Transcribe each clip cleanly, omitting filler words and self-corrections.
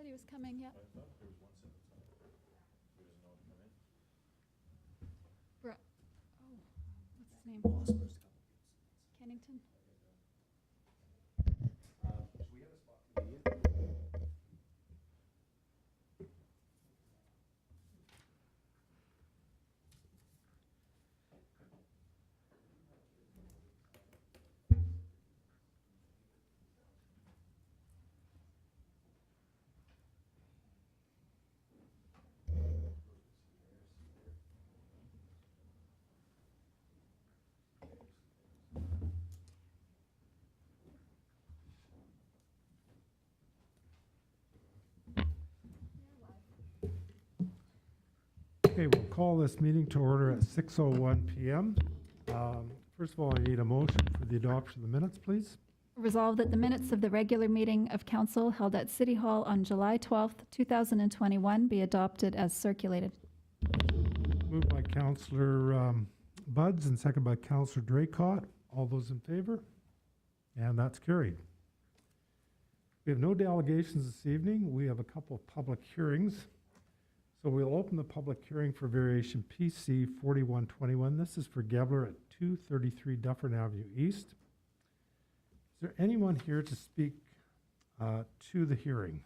Said he was coming, yeah. I thought there was one set outside. He doesn't know to come in. Oh, what's his name? Oscar's a couple people. Kennington? Do we have a spot for media? Okay, we'll call this meeting to order at 6:01 p.m. First of all, I need a motion for the adoption of the minutes, please. Resolved that the minutes of the regular meeting of council held at City Hall on July 12th, 2021 be adopted as circulated. Moved by Councillor Buds and second by Councillor Draycott. All those in favor? And that's carried. We have no delegations this evening. We have a couple of public hearings. So we'll open the public hearing for variation PC 4121. This is for Gebler at 233 Dufferin Avenue East. Is there anyone here to speak to the hearing?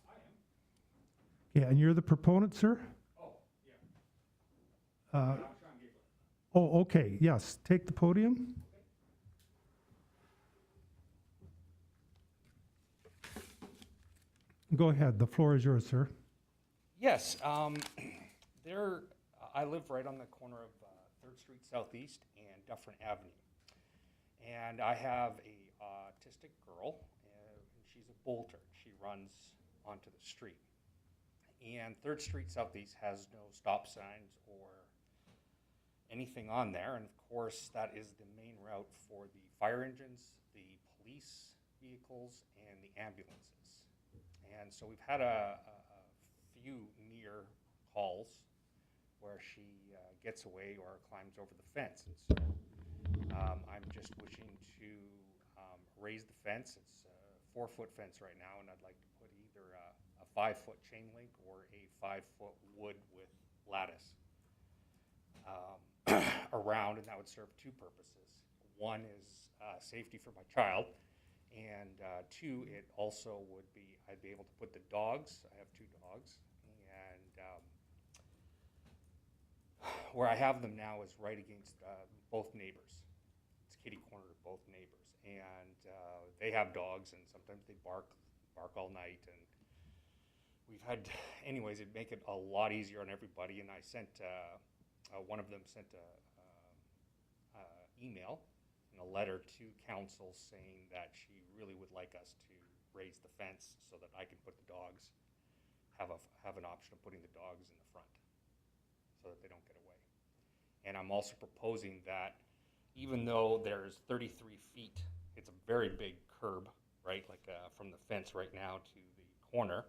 I am. Yeah, and you're the proponent, sir? Oh, yeah. Uh, Sean Gabler. oh, okay, yes. Take the podium. Go ahead. The floor is yours, sir. Yes, I live right on the corner of 3rd Street Southeast and Dufferin Avenue. And I have a autistic girl, and she's a bolter. She runs onto the street. And 3rd Street Southeast has no stop signs or anything on there. And of course, that is the main route for the fire engines, the police vehicles, and the ambulances. And so we've had a few near calls where she gets away or climbs over the fence. And so I'm just wishing to raise the fence. It's a 4-foot fence right now, and I'd like to put either a 5-foot chain link or a 5-foot wood with lattice around, and that would serve 2 purposes. One is safety for my child, and 2, it also would be, I'd be able to put the dogs, I have 2 dogs, and where I have them now is right against both neighbors. It's kitty corner to both neighbors, and they have dogs, and sometimes they bark all night, and we've had, anyways, it'd make it a lot easier on everybody, and I sent, one of them sent a email and a letter to council saying that she really would like us to raise the fence so that I can put the dogs, have an option of putting the dogs in the front so that they don't get away. And I'm also proposing that even though there's 33 feet, it's a very big curb, right? Like from the fence right now to the corner,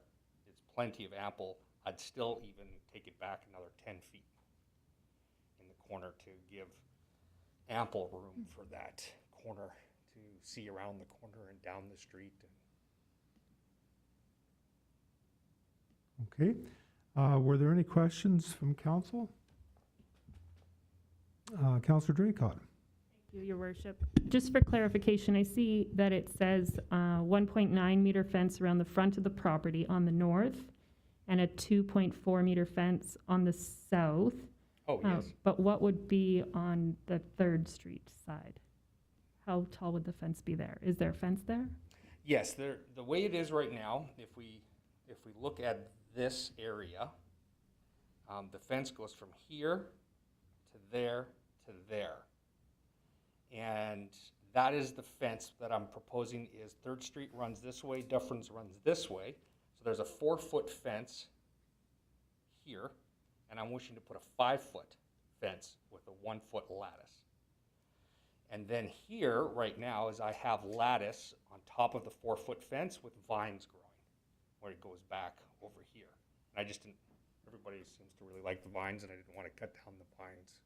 it's plenty of ample. I'd still even take it back another 10 feet in the corner to give ample room for that corner to see around the corner and down the street. Okay. Were there any questions from council? Councillor Draycott. Thank you, Your Worship. Just for clarification, I see that it says 1.9 meter fence around the front of the property on the north and a 2.4 meter fence on the south. Oh, yes. But what would be on the 3rd Street side? How tall would the fence be there? Is there a fence there? Yes, the way it is right now, if we look at this area, the fence goes from here to there to there. And that is the fence that I'm proposing is 3rd Street runs this way, Dufferin's runs this way. So there's a 4-foot fence here, and I'm wishing to put a 5-foot fence with a 1-foot lattice. And then here, right now, is I have lattice on top of the 4-foot fence with vines growing, where it goes back over here. And I just didn't, everybody seems to really like the vines, and I didn't want to cut down the pines.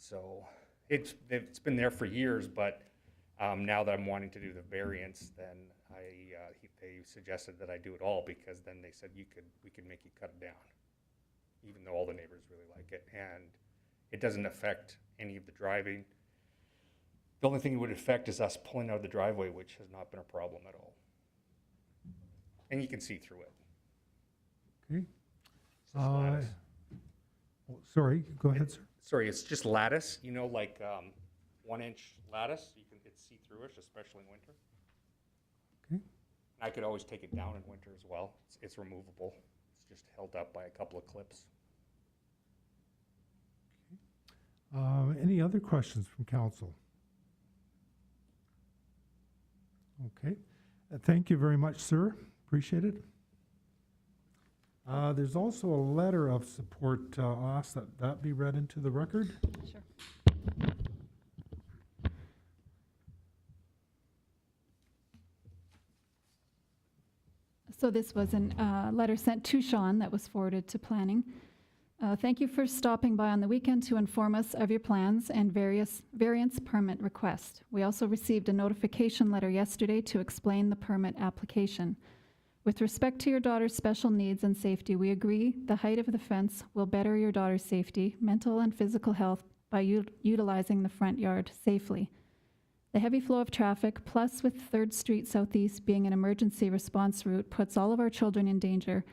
So it's been there for years, but Now that I'm wanting to do the variance, then they suggested that I do it all, because then they said we could make you cut it down, even though all the neighbors really like it, and it doesn't affect any of the driving. The only thing it would affect is us pulling out of the driveway, which has not been a problem at all. And you can see through it. Okay. It's just lattice. Sorry, go ahead, sir. Sorry, it's just lattice, like 1-inch lattice. It's see-through-ish, especially in winter. Okay. I could always take it down in winter as well. It's removable. It's just held up by a couple of clips. Any other questions from council? Okay. Thank you very much, sir. Appreciate it. There's also a letter of support. I'll ask that be read into the record. Sure. So this was a letter sent to Sean that was forwarded to planning. Thank you for stopping by on the weekend to inform us of your plans and various variance permit requests. We also received a notification letter yesterday to explain the permit application. With respect to your daughter's special needs and safety, we agree the height of the fence will better your daughter's safety, mental and physical health by utilizing the front yard safely. The heavy flow of traffic, plus with 3rd Street Southeast being an emergency response route, puts all of our children in danger.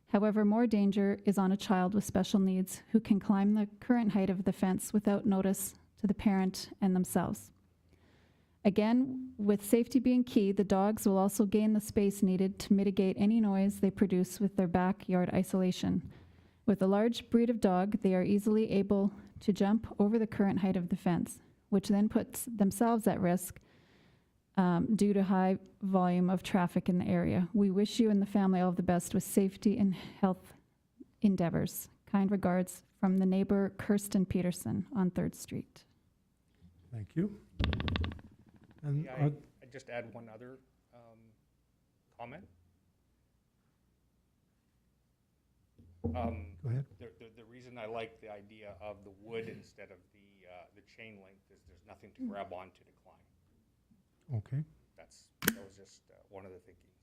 However, more danger is on a child with special needs who can climb the current height of the fence without notice to the parent and themselves. Again, with safety being key, the dogs will also gain the space needed to mitigate any noise they produce with their backyard isolation. With a large breed of dog, they are easily able to jump over the current height of the fence, which then puts themselves at risk due to high volume of traffic in the area. We wish you and the family all the best with safety and health endeavors. Kind regards from the neighbor Kirsten Peterson on 3rd Street. Thank you. And Yeah, I'd just add one other comment. go ahead. The reason I like the idea of the wood instead of the chain link is there's nothing to grab onto to climb. Okay. That was just one of the thinkings.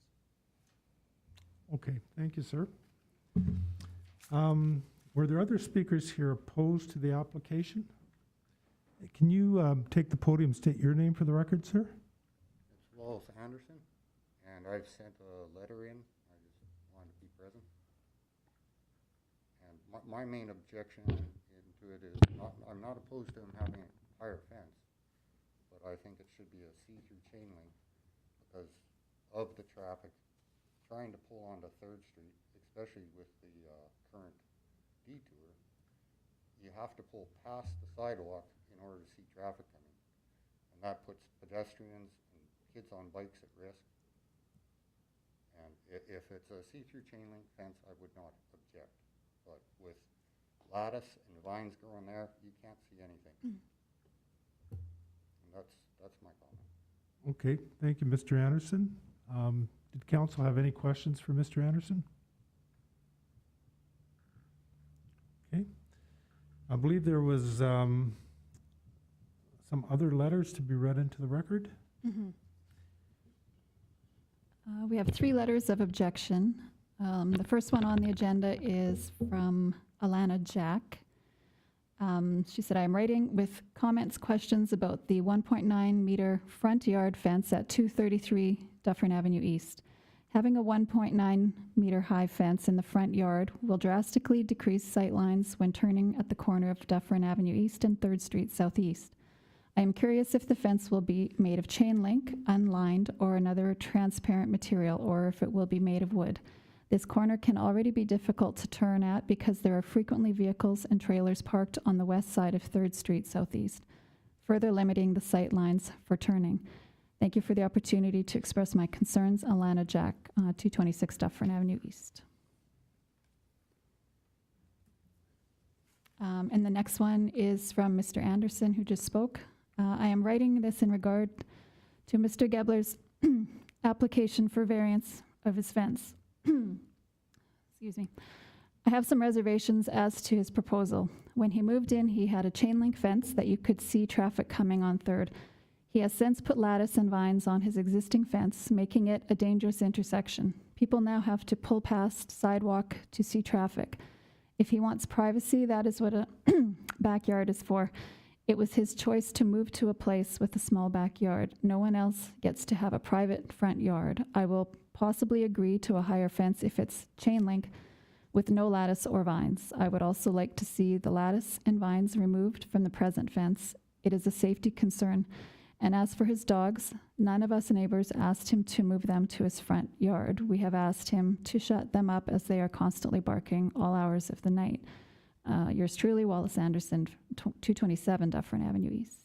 Okay. Thank you, sir. Were there other speakers here opposed to the application? Can you take the podium, state your name for the record, sir? It's Wallace Anderson, and I've sent a letter in. I just wanted to be present. And my main objection into it is I'm not opposed to them having a higher fence, but I think it should be a see-through chain link because of the traffic trying to pull onto 3rd Street, especially with the current detour. You have to pull past the sidewalk in order to see traffic coming. And that puts pedestrians and kids on bikes at risk. And if it's a see-through chain link fence, I would not object. But with lattice and vines growing there, you can't see anything. And that's my comment. Okay. Thank you, Mr. Anderson. Did council have any questions for Mr. Anderson? Okay. I believe there was some other letters to be read into the record. Mm-hmm. We have 3 letters of objection. The first one on the agenda is from Alana Jack. She said, I am writing with comments, questions about the 1.9 meter front yard fence at 233 Dufferin Avenue East. Having a 1.9 meter high fence in the front yard will drastically decrease sightlines when turning at the corner of Dufferin Avenue East and 3rd Street Southeast. I am curious if the fence will be made of chain link, unlined, or another transparent material, or if it will be made of wood. This corner can already be difficult to turn at because there are frequently vehicles and trailers parked on the west side of 3rd Street Southeast, further limiting the sight lines for turning. Thank you for the opportunity to express my concerns. Alana Jack, 226 Dufferin Avenue East. And the next one is from Mr. Anderson, who just spoke. I am writing this in regard to Mr. Gebler's application for variance of his fence. Excuse me. I have some reservations as to his proposal. When he moved in, he had a chain link fence that you could see traffic coming on 3rd. He has since put lattice and vines on his existing fence, making it a dangerous intersection. People now have to pull past sidewalk to see traffic. If he wants privacy, that is what a backyard is for. It was his choice to move to a place with a small backyard. No one else gets to have a private front yard. I will possibly agree to a higher fence if it's chain link with no lattice or vines. I would also like to see the lattice and vines removed from the present fence. It is a safety concern. And as for his dogs, none of us neighbors asked him to move them to his front yard. We have asked him to shut them up as they are constantly barking all hours of the night. Yours truly, Wallace Anderson, 227 Dufferin Avenue East.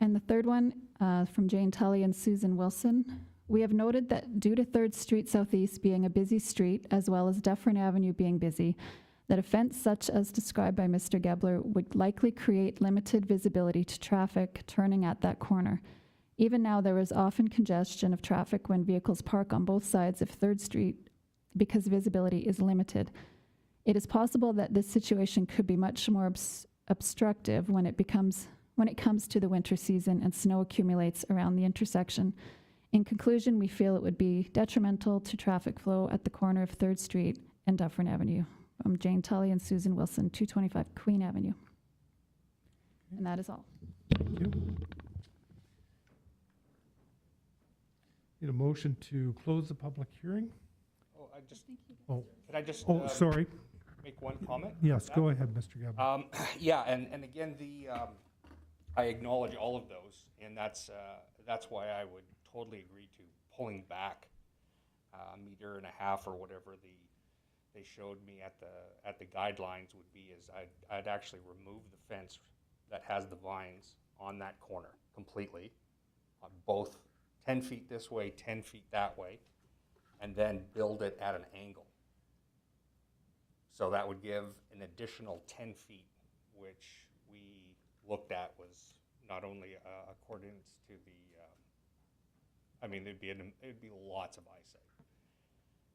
And the third one from Jane Tully and Susan Wilson. We have noted that due to 3rd Street Southeast being a busy street, as well as Dufferin Avenue being busy, that a fence such as described by Mr. Gebler would likely create limited visibility to traffic turning at that corner. Even now, there is often congestion of traffic when vehicles park on both sides of 3rd Street because visibility is limited. It is possible that this situation could be much more obstructive when it comes to the winter season and snow accumulates around the intersection. In conclusion, we feel it would be detrimental to traffic flow at the corner of 3rd Street and Dufferin Avenue. From Jane Tully and Susan Wilson, 225 Queen Avenue. And that is all. Thank you. Need a motion to close the public hearing? Oh, Oh, could I just sorry. make one comment? Yes, on go ahead, Mr. Gabler. Yeah, and again, I acknowledge all of those, and that's why I would totally agree to pulling back a meter and a half or whatever they showed me at the guidelines would be. Is I'd actually remove the fence that has the vines on that corner completely, on both 10 feet this way, 10 feet that way, and then build it at an angle. So that would give an additional 10 feet, which we looked at was not only accordance to the, it'd be lots of eyesight.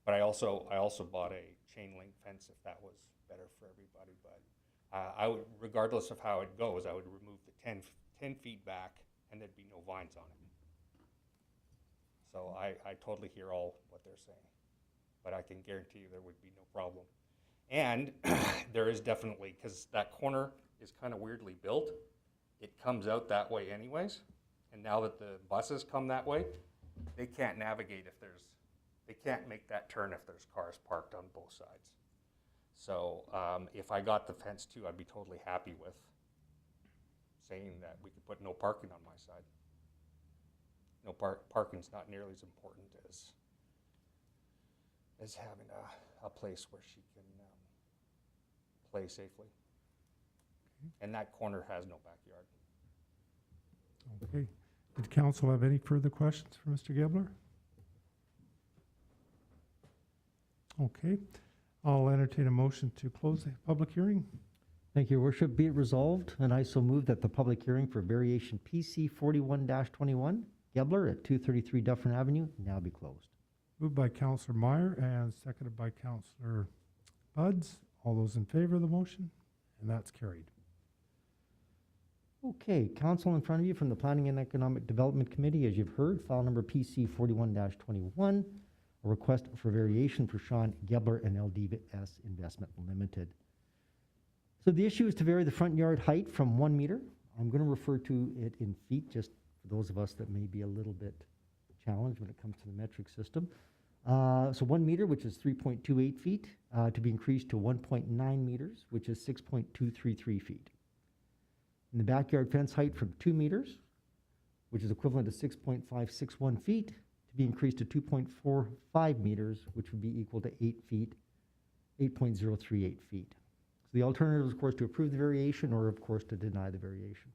But I also bought a chain link fence if that was better for everybody. But I would, regardless of how it goes, I would remove the 10 feet back, and there'd be no vines on it. So I totally hear all what they're saying, but I can guarantee you there would be no problem. And there is definitely, because that corner is kind of weirdly built, it comes out that way anyways. And now that the buses come that way, they can't navigate they can't make that turn if there's cars parked on both sides. So if I got the fence too, I'd be totally happy with saying that we could put no parking on my side. No parking's not nearly as important as having a place where she can play safely. And that corner has no backyard. Okay. Did council have any further questions for Mr. Gebler? Okay. I'll entertain a motion to close the public hearing. Thank you, Your Worship. Be it resolved, and I so move that the public hearing for variation PC 41-21, Gebler at 233 Dufferin Avenue, now be closed. Moved by Councillor Meyer and seconded by Councillor Buds. All those in favor of the motion? And that's carried. Okay, council in front of you from the Planning and Economic Development Committee, as you've heard, file number PC 41-21, a request for variation for Sean Gebler and LDS Investment Limited. So the issue is to vary the front yard height from 1 meter. I'm going to refer to it in feet, just for those of us that may be a little bit challenged when it comes to the metric system. So 1 meter, which is 3.28 feet, to be increased to 1.9 meters, which is 6.233 feet. And the backyard fence height from 2 meters, which is equivalent to 6.561 feet, to be increased to 2.45 meters, which would be equal to 8 feet, 8.038 feet. So the alternative is, of course, to approve the variation or, of course, to deny the variation.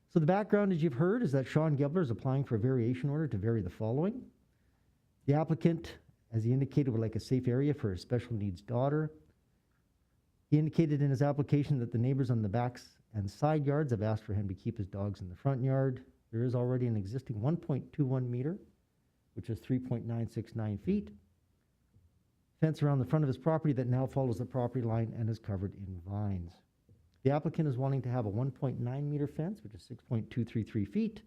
So the background, as you've heard, is that Sean Gebler is applying for a variation order to vary the following. The applicant, as he indicated, would like a safe area for his special needs daughter. He indicated in his application that the neighbors on the backs and side yards have asked for him to keep his dogs in the front yard. There is already an existing 1.21 meter, which is 3.969 feet, fence around the front of his property that now follows the property line and is covered in vines. The applicant is wanting to have a 1.9 meter fence, which is 6.233 feet,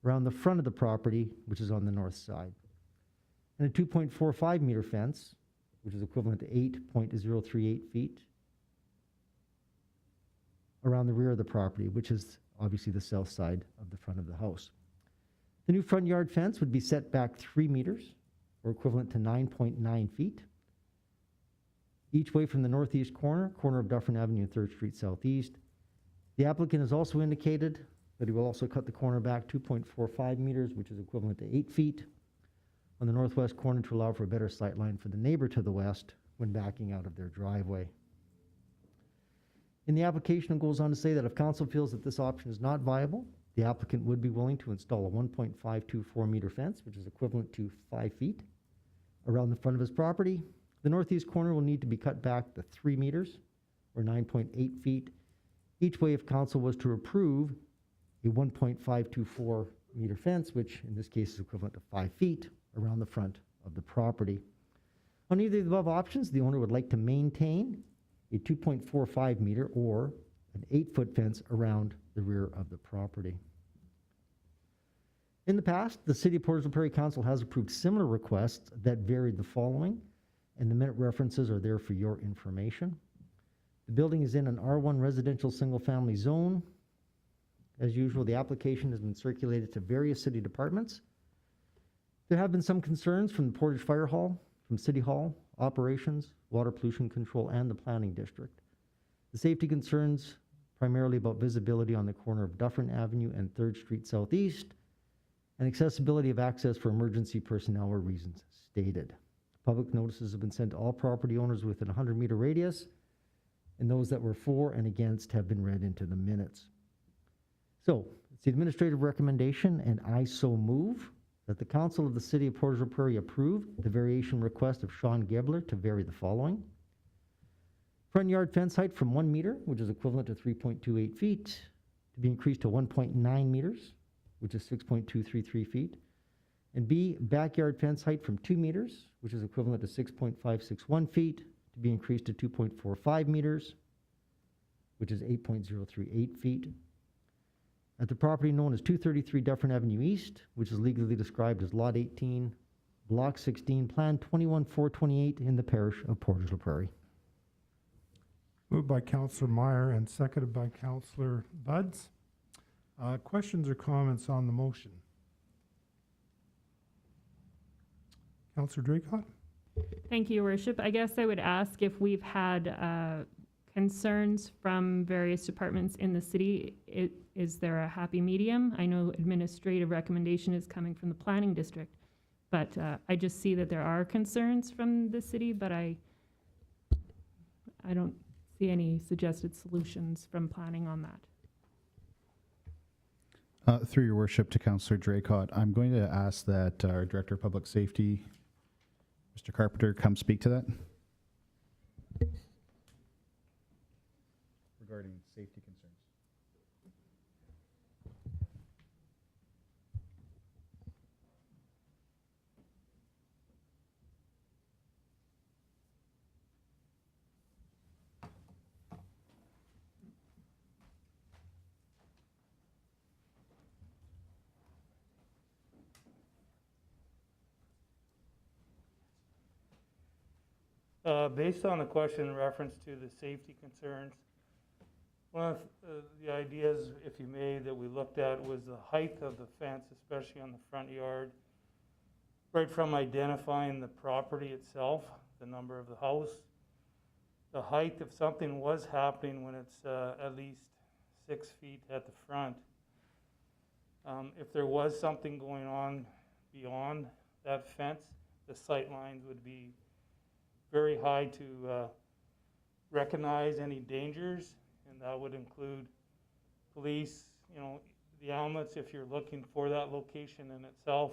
around the front of the property, which is on the north side, and a 2.45 meter fence, which is equivalent to 8.038 feet, around the rear of the property, which is obviously the south side of the front of the house. The new front yard fence would be set back 3 meters, or equivalent to 9.9 feet, each way from the northeast corner of Dufferin Avenue and 3rd Street Southeast. The applicant has also indicated that he will also cut the corner back 2.45 meters, which is equivalent to 8 feet, on the northwest corner to allow for a better sight line for the neighbor to the west when backing out of their driveway. In the application, it goes on to say that if council feels that this option is not viable, the applicant would be willing to install a 1.524 meter fence, which is equivalent to 5 feet, around the front of his property. The northeast corner will need to be cut back to 3 meters, or 9.8 feet, each way if council was to approve a 1.524 meter fence, which in this case is equivalent to 5 feet, around the front of the property. On either of the above options, the owner would like to maintain a 2.45 meter or an 8-foot fence around the rear of the property. In the past, the City of Portage la Prairie Council has approved similar requests that varied the following, and the minute references are there for your information. The building is in an R1 residential single-family zone. As usual, the application has been circulated to various city departments. There have been some concerns from the Portage Fire Hall, from City Hall, Operations, Water Pollution Control, and the Planning District. The safety concerns primarily about visibility on the corner of Dufferin Avenue and 3rd Street Southeast, and accessibility of access for emergency personnel or reasons stated. Public notices have been sent to all property owners within a 100-meter radius, and those that were for and against have been read into the minutes. So, it's the administrative recommendation, and I so move, that the Council of the City of Portage la Prairie approve the variation request of Sean Gebler to vary the following. Front yard fence height from 1 meter, which is equivalent to 3.28 feet, to be increased to 1.9 meters, which is 6.233 feet. And B, backyard fence height from 2 meters, which is equivalent to 6.561 feet, to be increased to 2.45 meters, which is 8.038 feet. At the property known as 233 Dufferin Avenue East, which is legally described as Lot 18, Block 16, Plan 21-428 in the parish of Portage la Prairie. Moved by Councillor Meyer and seconded by Councillor Buds. Questions or comments on the motion? Councillor Draycott? Thank you, Your Worship. I guess I would ask if we've had concerns from various departments in the city. Is there a happy medium? I know administrative recommendation is coming from the planning district, but I just see that there are concerns from the city, but I don't see any suggested solutions from planning on that. Through your worship to Councillor Draycott, I'm going to ask that our Director of Public Safety, Mr. Carpenter, come speak to that. Regarding safety concerns. Based on the question in reference to the safety concerns, one of the ideas, if you may, that we looked at was the height of the fence, especially on the front yard, right from identifying the property itself, the number of the house, the height if something was happening when it's at least 6 feet at the front. If there was something going on beyond that fence, the sight lines would be very high to recognize any dangers, and that would include police, the helmets if you're looking for that location in itself.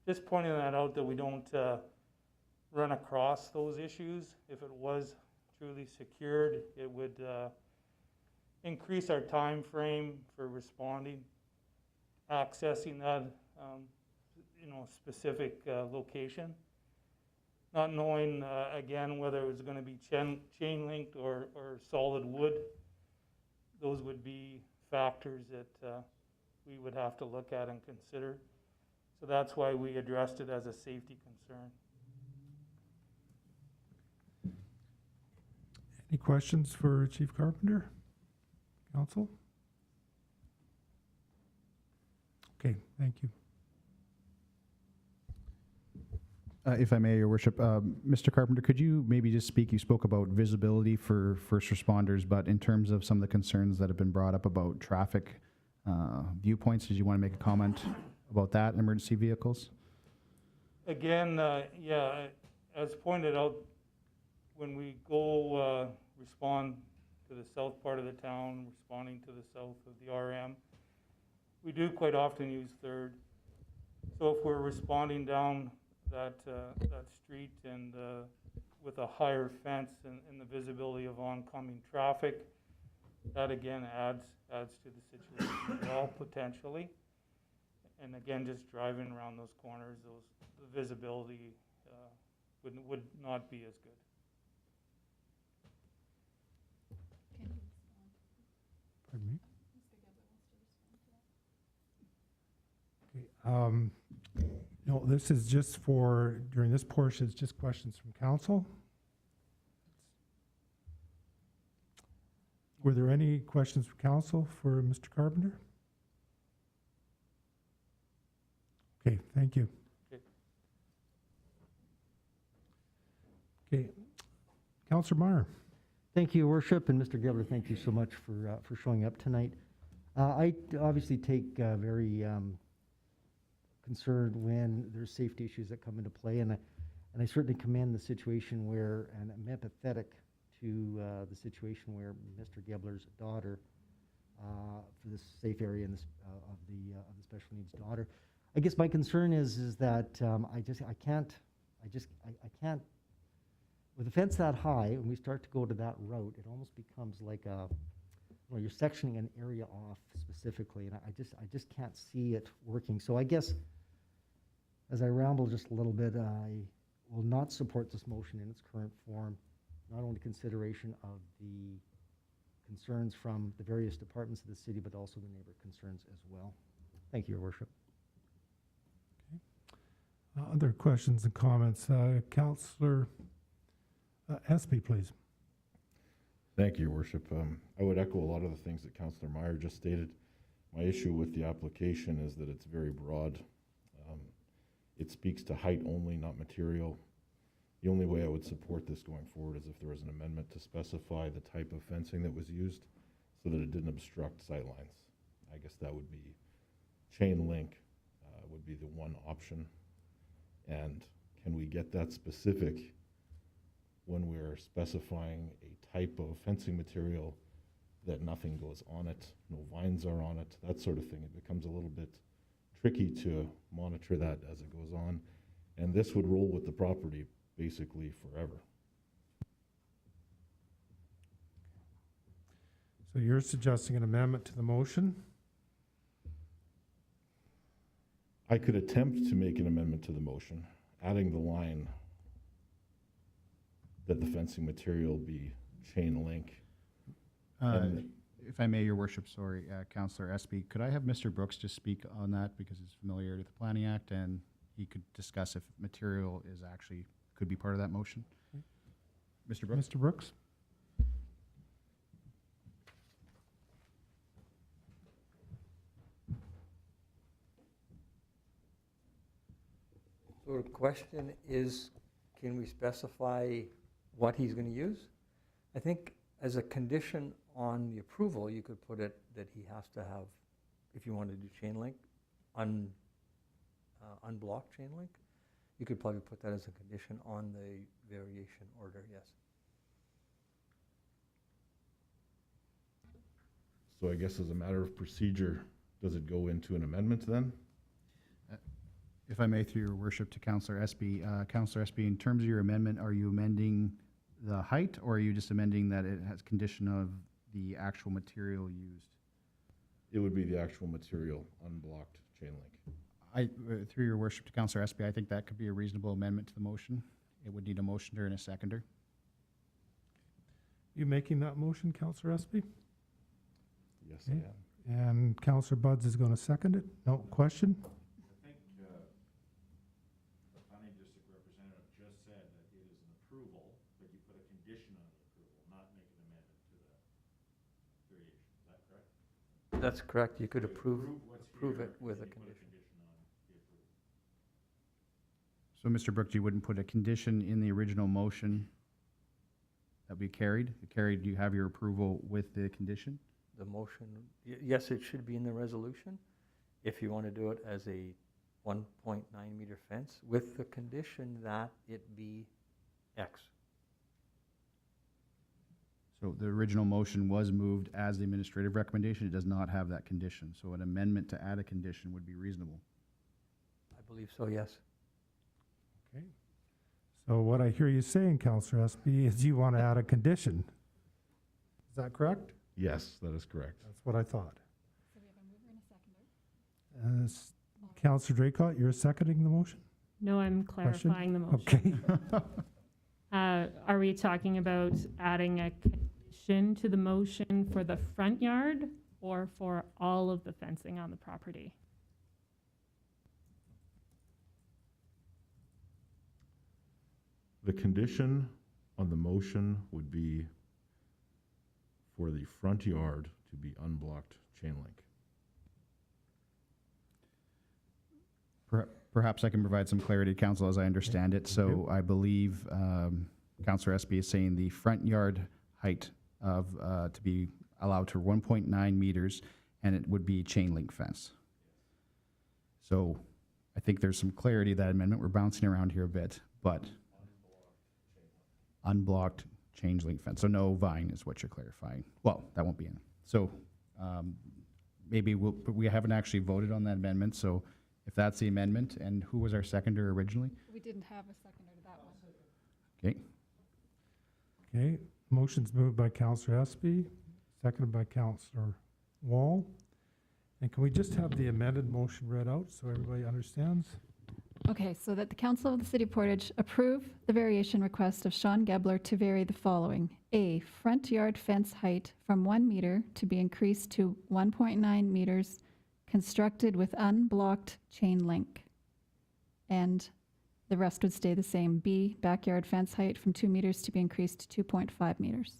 Just pointing that out that we don't run across those issues. If it was truly secured, it would increase our time frame for responding, accessing that specific location. not knowing, again, whether it was gonna be chain linked or solid wood. Those would be factors that we would have to look at and consider. So that's why we addressed it as a safety concern. Any questions for Chief Carpenter? Council? Okay, thank you. If I may, Your Worship, Mr. Carpenter, could you maybe just speak, you spoke about visibility for first responders, but in terms of some of the concerns that have been brought up about traffic viewpoints, did you want to make a comment about that, emergency vehicles? Again, yeah, as pointed out, when we go respond to the south part of the town, responding to the south of the RM, we do quite often use third. So if we're responding down that street and with a higher fence and the visibility of oncoming traffic, that again adds to the situation as well, potentially. And again, just driving around those corners, the visibility would not be as good. Pardon me? Okay, no, this is just for, during this portion, it's just questions from council. Were there any questions from council for Mr. Carpenter? Okay, thank you. Okay. Okay, Councillor Meyer. Thank you, Your Worship, and Mr. Gilbert, thank you so much for showing up tonight. I obviously take very concerned when there's safety issues that come into play, and I certainly commend the situation where, and I'm empathetic to the situation where Mr. Gebler's daughter, for this safe area and this, of the special needs daughter. I guess my concern is that I can't, with a fence that high, when we start to go to that route, it almost becomes like you're sectioning an area off specifically, and I just can't see it working. So I guess, as I ramble just a little bit, I will not support this motion in its current form, not only consideration of the concerns from the various departments of the city, but also the neighbor concerns as well. Thank you, Your Worship. Okay. Other questions and comments? Councillor Espy, please. Thank you, Your Worship. I would echo a lot of the things that Councillor Meyer just stated. My issue with the application is that it's very broad. It speaks to height only, not material. The only way I would support this going forward is if there was an amendment to specify the type of fencing that was used so that it didn't obstruct sightlines. I guess that would be chain link would be the one option. And can we get that specific when we're specifying a type of fencing material that nothing goes on it, no vines are on it, that sort of thing? It becomes a little bit tricky to monitor that as it goes on. And this would roll with the property basically forever. So you're suggesting an amendment to the motion? I could attempt to make an amendment to the motion, adding the line that the fencing material be chain link. If I may, Your Worship, sorry, Councillor Espy, could I have Mr. Brooks just speak on that because he's familiar with the Planning Act and he could discuss if material is actually could be part of that motion? Mr. Brooks? Mr. Brooks? So the question is, can we specify what he's going to use? I think as a condition on the approval, you could put it that he has to have, if you want to do chain link, unblocked chain link, you could probably put that as a condition on the variation order, yes. So I guess as a matter of procedure, does it go into an amendment then? If I may, through Your Worship, to Councillor Espy. Councillor Espy, in terms of your amendment, are you amending the height or are you just amending that it has condition of the actual material used? It would be the actual material, unblocked chain link. Through Your Worship, to Councillor Espy, I think that could be a reasonable amendment to the motion. it would need a motioner and a seconder. You making that motion, Councillor Espy? Yes, I Okay. am. And Councillor Buds is going to second it? No question? I think the planning district representative just said that it is an approval, but you put a condition on the approval, not make an amendment to the variation. Is that correct? That's correct. You could You approve what's approve here, it with and a you put condition. on the approval. So, Mr. Brook, you wouldn't put a condition in the original motion that we carried? Carried, do you have your approval with the condition? The motion, yes, it should be in the resolution, if you want to do it as a 1.9 meter fence, with the condition that it be X. So the original motion was moved as the administrative recommendation. It does not have that condition. So an amendment to add a condition would be reasonable. I believe so, yes. Okay. So what I hear you saying, Councillor Espy, is you want to add a condition. Is that correct? Yes, that is correct. That's what I thought. So we have a mover and a seconder. Councillor Draycott, you're seconding the motion? No, I'm Question? clarifying the motion. Okay. Are we talking about adding a condition to the motion for the front yard or for all of the fencing on the property? The condition on the motion would be for the front yard to be unblocked chain link. Perhaps I can provide some clarity, Council, as I understand it. So I believe Councillor Espy is saying the front yard height of, to be allowed to 1.9 meters, and it would be chain link fence. So I think there's some clarity to that amendment. We're bouncing around here a bit, but unblocked chain link fence. So no vine is what you're clarifying. Well, that won't be in. So maybe but we haven't actually voted on that amendment, so if that's the amendment, and who was our seconder originally? We didn't have a seconder to that one. Okay, Okay, motion's moved by Councillor Espy, seconded by Councillor Wall. And can we just have the amended motion read out so everybody understands? Okay, so that the Council of the City of Portage approve the variation request of Sean Gebler to vary the following. A, front yard fence height from 1 meter to be increased to 1.9 meters, constructed with unblocked chain link. And the rest would stay the same. B, backyard fence height from 2 meters to be increased to 2.5 meters. Is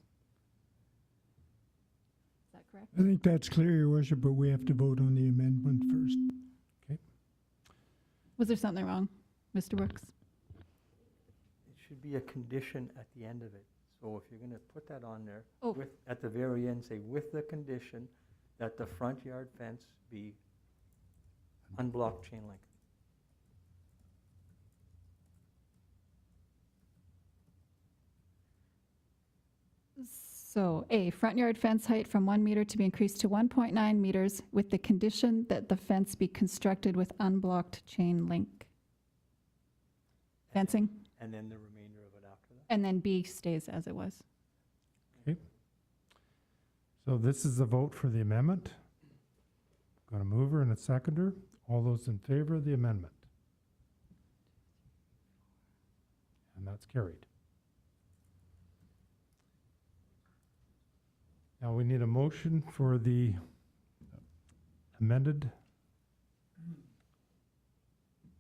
that correct? I think that's clear, Your Worship, but we have to vote on the amendment first. Was there something wrong, Mr. Brooks? It should be a condition at the end of it. So if you're going to put that on there, Oh. with, at the very end, say, with the condition that the front yard fence be unblocked chain link. So A, front yard fence height from 1 meter to be increased to 1.9 meters with the condition that the fence be constructed with unblocked chain link. Fencing, And then the remainder of it after that. and then B stays as it was. So this is a vote for the amendment. Got a mover and a seconder. All those in favor of the amendment? And that's carried. Now we need a motion for the amended.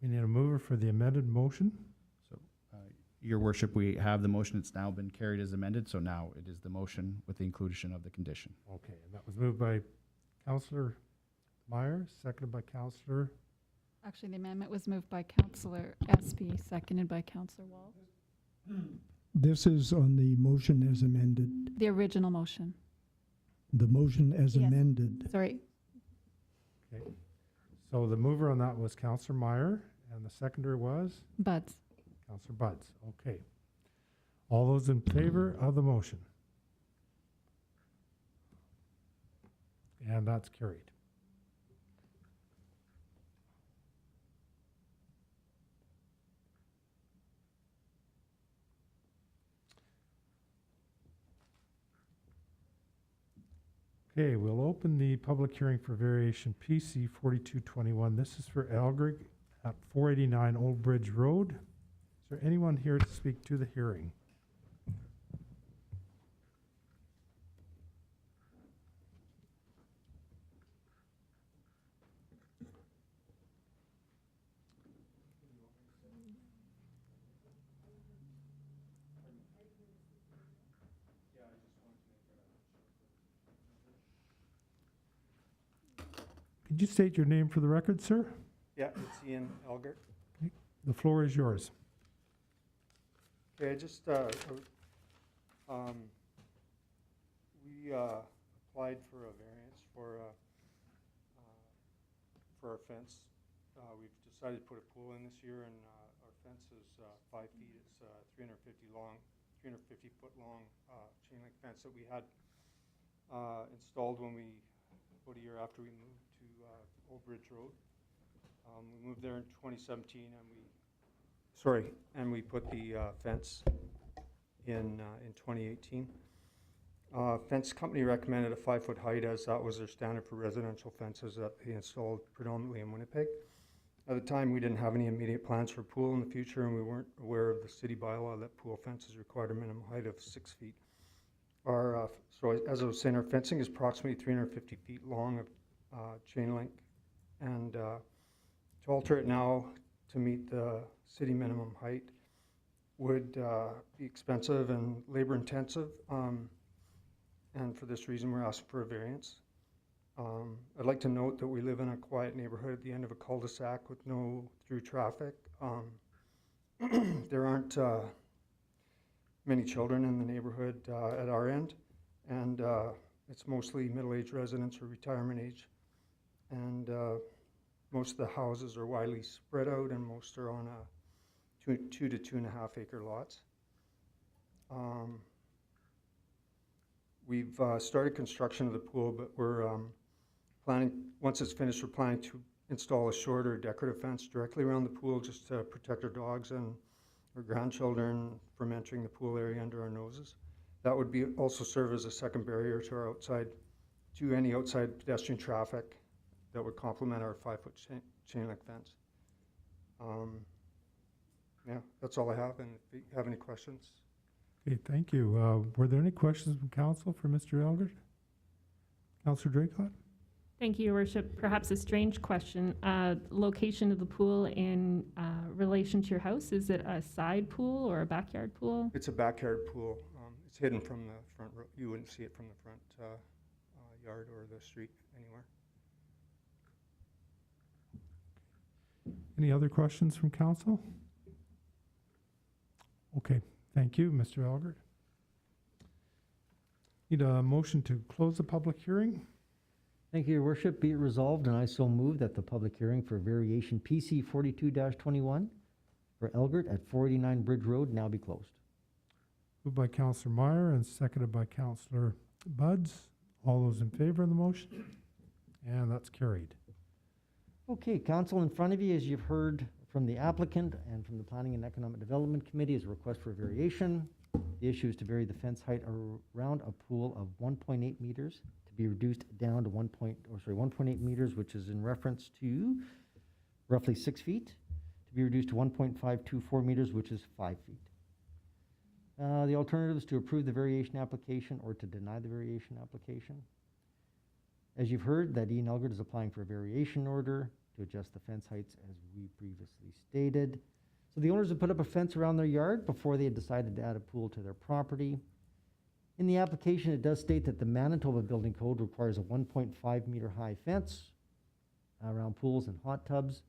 We need a mover for the amended motion. Your Worship, we have the motion. It's now been carried as amended, so now it is the motion with the inclusion of the condition. Okay, and that was moved by Councillor Meyer, seconded by Councillor. Actually, the amendment was moved by Councillor Espy, seconded by Councillor Wall. This is on the motion as amended. The original motion. The motion as Yes. amended. Sorry, Okay. So the mover on that was Councillor Meyer, and the seconder was Buds. Councillor Buds. Okay. All those in favor of the motion? And that's carried. Okay, we'll open the public hearing for variation PC 4221. This is for Algrig at 489 Old Bridge Road. there anyone here to speak to the hearing? Could you state your name for the record, sir? Yeah, it's Ian Elgert. The floor is yours. Okay, I just, we applied for a variance for our fence. We've decided to put a pool in this year, and our fence is 5 feet. It's 350 foot long chain link fence that we had installed when about a year after we moved to Old Bridge Road. We moved there in 2017, and we put the fence in 2018. Fence company recommended a 5-foot height, as that was their standard for residential fences that they installed predominantly in Winnipeg. At the time, we didn't have any immediate plans for a pool in the future, and we weren't aware of the city bylaw that pool fences required a minimum height of 6 feet. So as I was saying, our fencing is approximately 350 feet long of chain link, and to alter it now to meet the city minimum height would be expensive and labor intensive, and for this reason we're asking for a variance. I'd like to note that we live in a quiet neighborhood at the end of a cul-de-sac with no through traffic. There aren't many children in the neighborhood at our end, and it's mostly middle-aged residents or retirement age, and most of the houses are widely spread out, and most are on 2 to 2.5 acre lots. We've started construction of the pool, but we're planning, once it's finished, we're planning to install a shorter decorative fence directly around the pool just to protect our dogs and our grandchildren from entering the pool area under our noses. That would be also serve as a second barrier to any outside pedestrian traffic that would complement our 5-foot chain link fence. Yeah, that's all I have, and if you have any questions. Okay, thank you. Were there any questions from council for Mr. Elgert? Councillor Draycott? Thank you, Your Worship. Perhaps a strange question. Location of the pool in relation to your house, is it a side pool or a backyard pool? It's a backyard pool. It's hidden from the front row. You wouldn't see it from the front yard or the street anywhere. Any other questions from council? Okay, thank you, Mr. Elgert. Need a motion to close the public hearing? Thank you, Your Worship. Be it resolved, and I so move that the public hearing for variation PC 42-21 for Elgert at 489 Bridge Road now be closed. Moved by Councillor Meyer and seconded by Councillor Buds. All those in favor of the motion? And that's carried. Okay, council, in front of you, as you've heard from the applicant and from the Planning and Economic Development Committee, is a request for a variation. The issue is to vary the fence height around a pool of 1.8 meters to be reduced down to 1.8 meters, which is in reference to roughly 6 feet, to be reduced to 1.524 meters, which is 5 feet. The alternative is to approve the variation application or to deny the variation application. As you've heard, that Ian Elgert is applying for a variation order to adjust the fence heights as we previously stated. So the owners have put up a fence around their yard before they had decided to add a pool to their property. In the application, it does state that the Manitoba Building Code requires a 1.5 meter high fence around pools and hot tubs.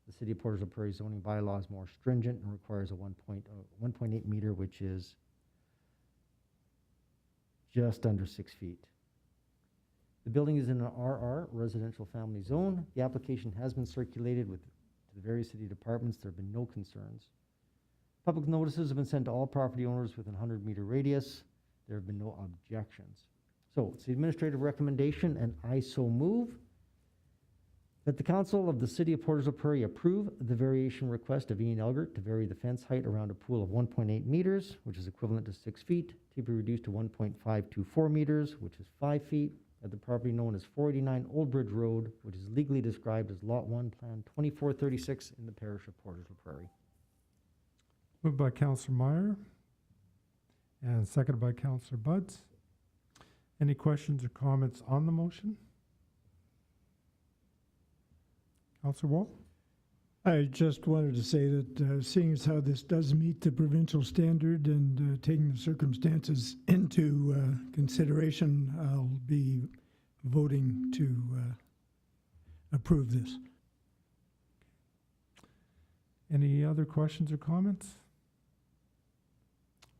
The City of Portage la Prairie zoning bylaw is more stringent and requires a 1.8 meter, which is just under 6 feet. The building is in an RR, residential family zone. The application has been circulated to the various city departments. There have been no concerns. Public notices have been sent to all property owners within 100 meter radius. There have been no objections. So it's the administrative recommendation, and I so move that the council of the City of Portage la Prairie approve the variation request of Ian Elgert to vary the fence height around a pool of 1.8 meters, which is equivalent to 6 feet, to be reduced to 1.524 meters, which is 5 feet, at the property known as 489 Old Bridge Road, which is legally described as Lot 1, Plan 2436 in the parish of Portage la Prairie. Moved by Councillor Meyer and seconded by Councillor Buds. Any questions or comments on the motion? Councillor Wall? I just wanted to say that seeing as how this does meet the provincial standard and taking the circumstances into consideration, I'll be voting to approve this. Any other questions or comments?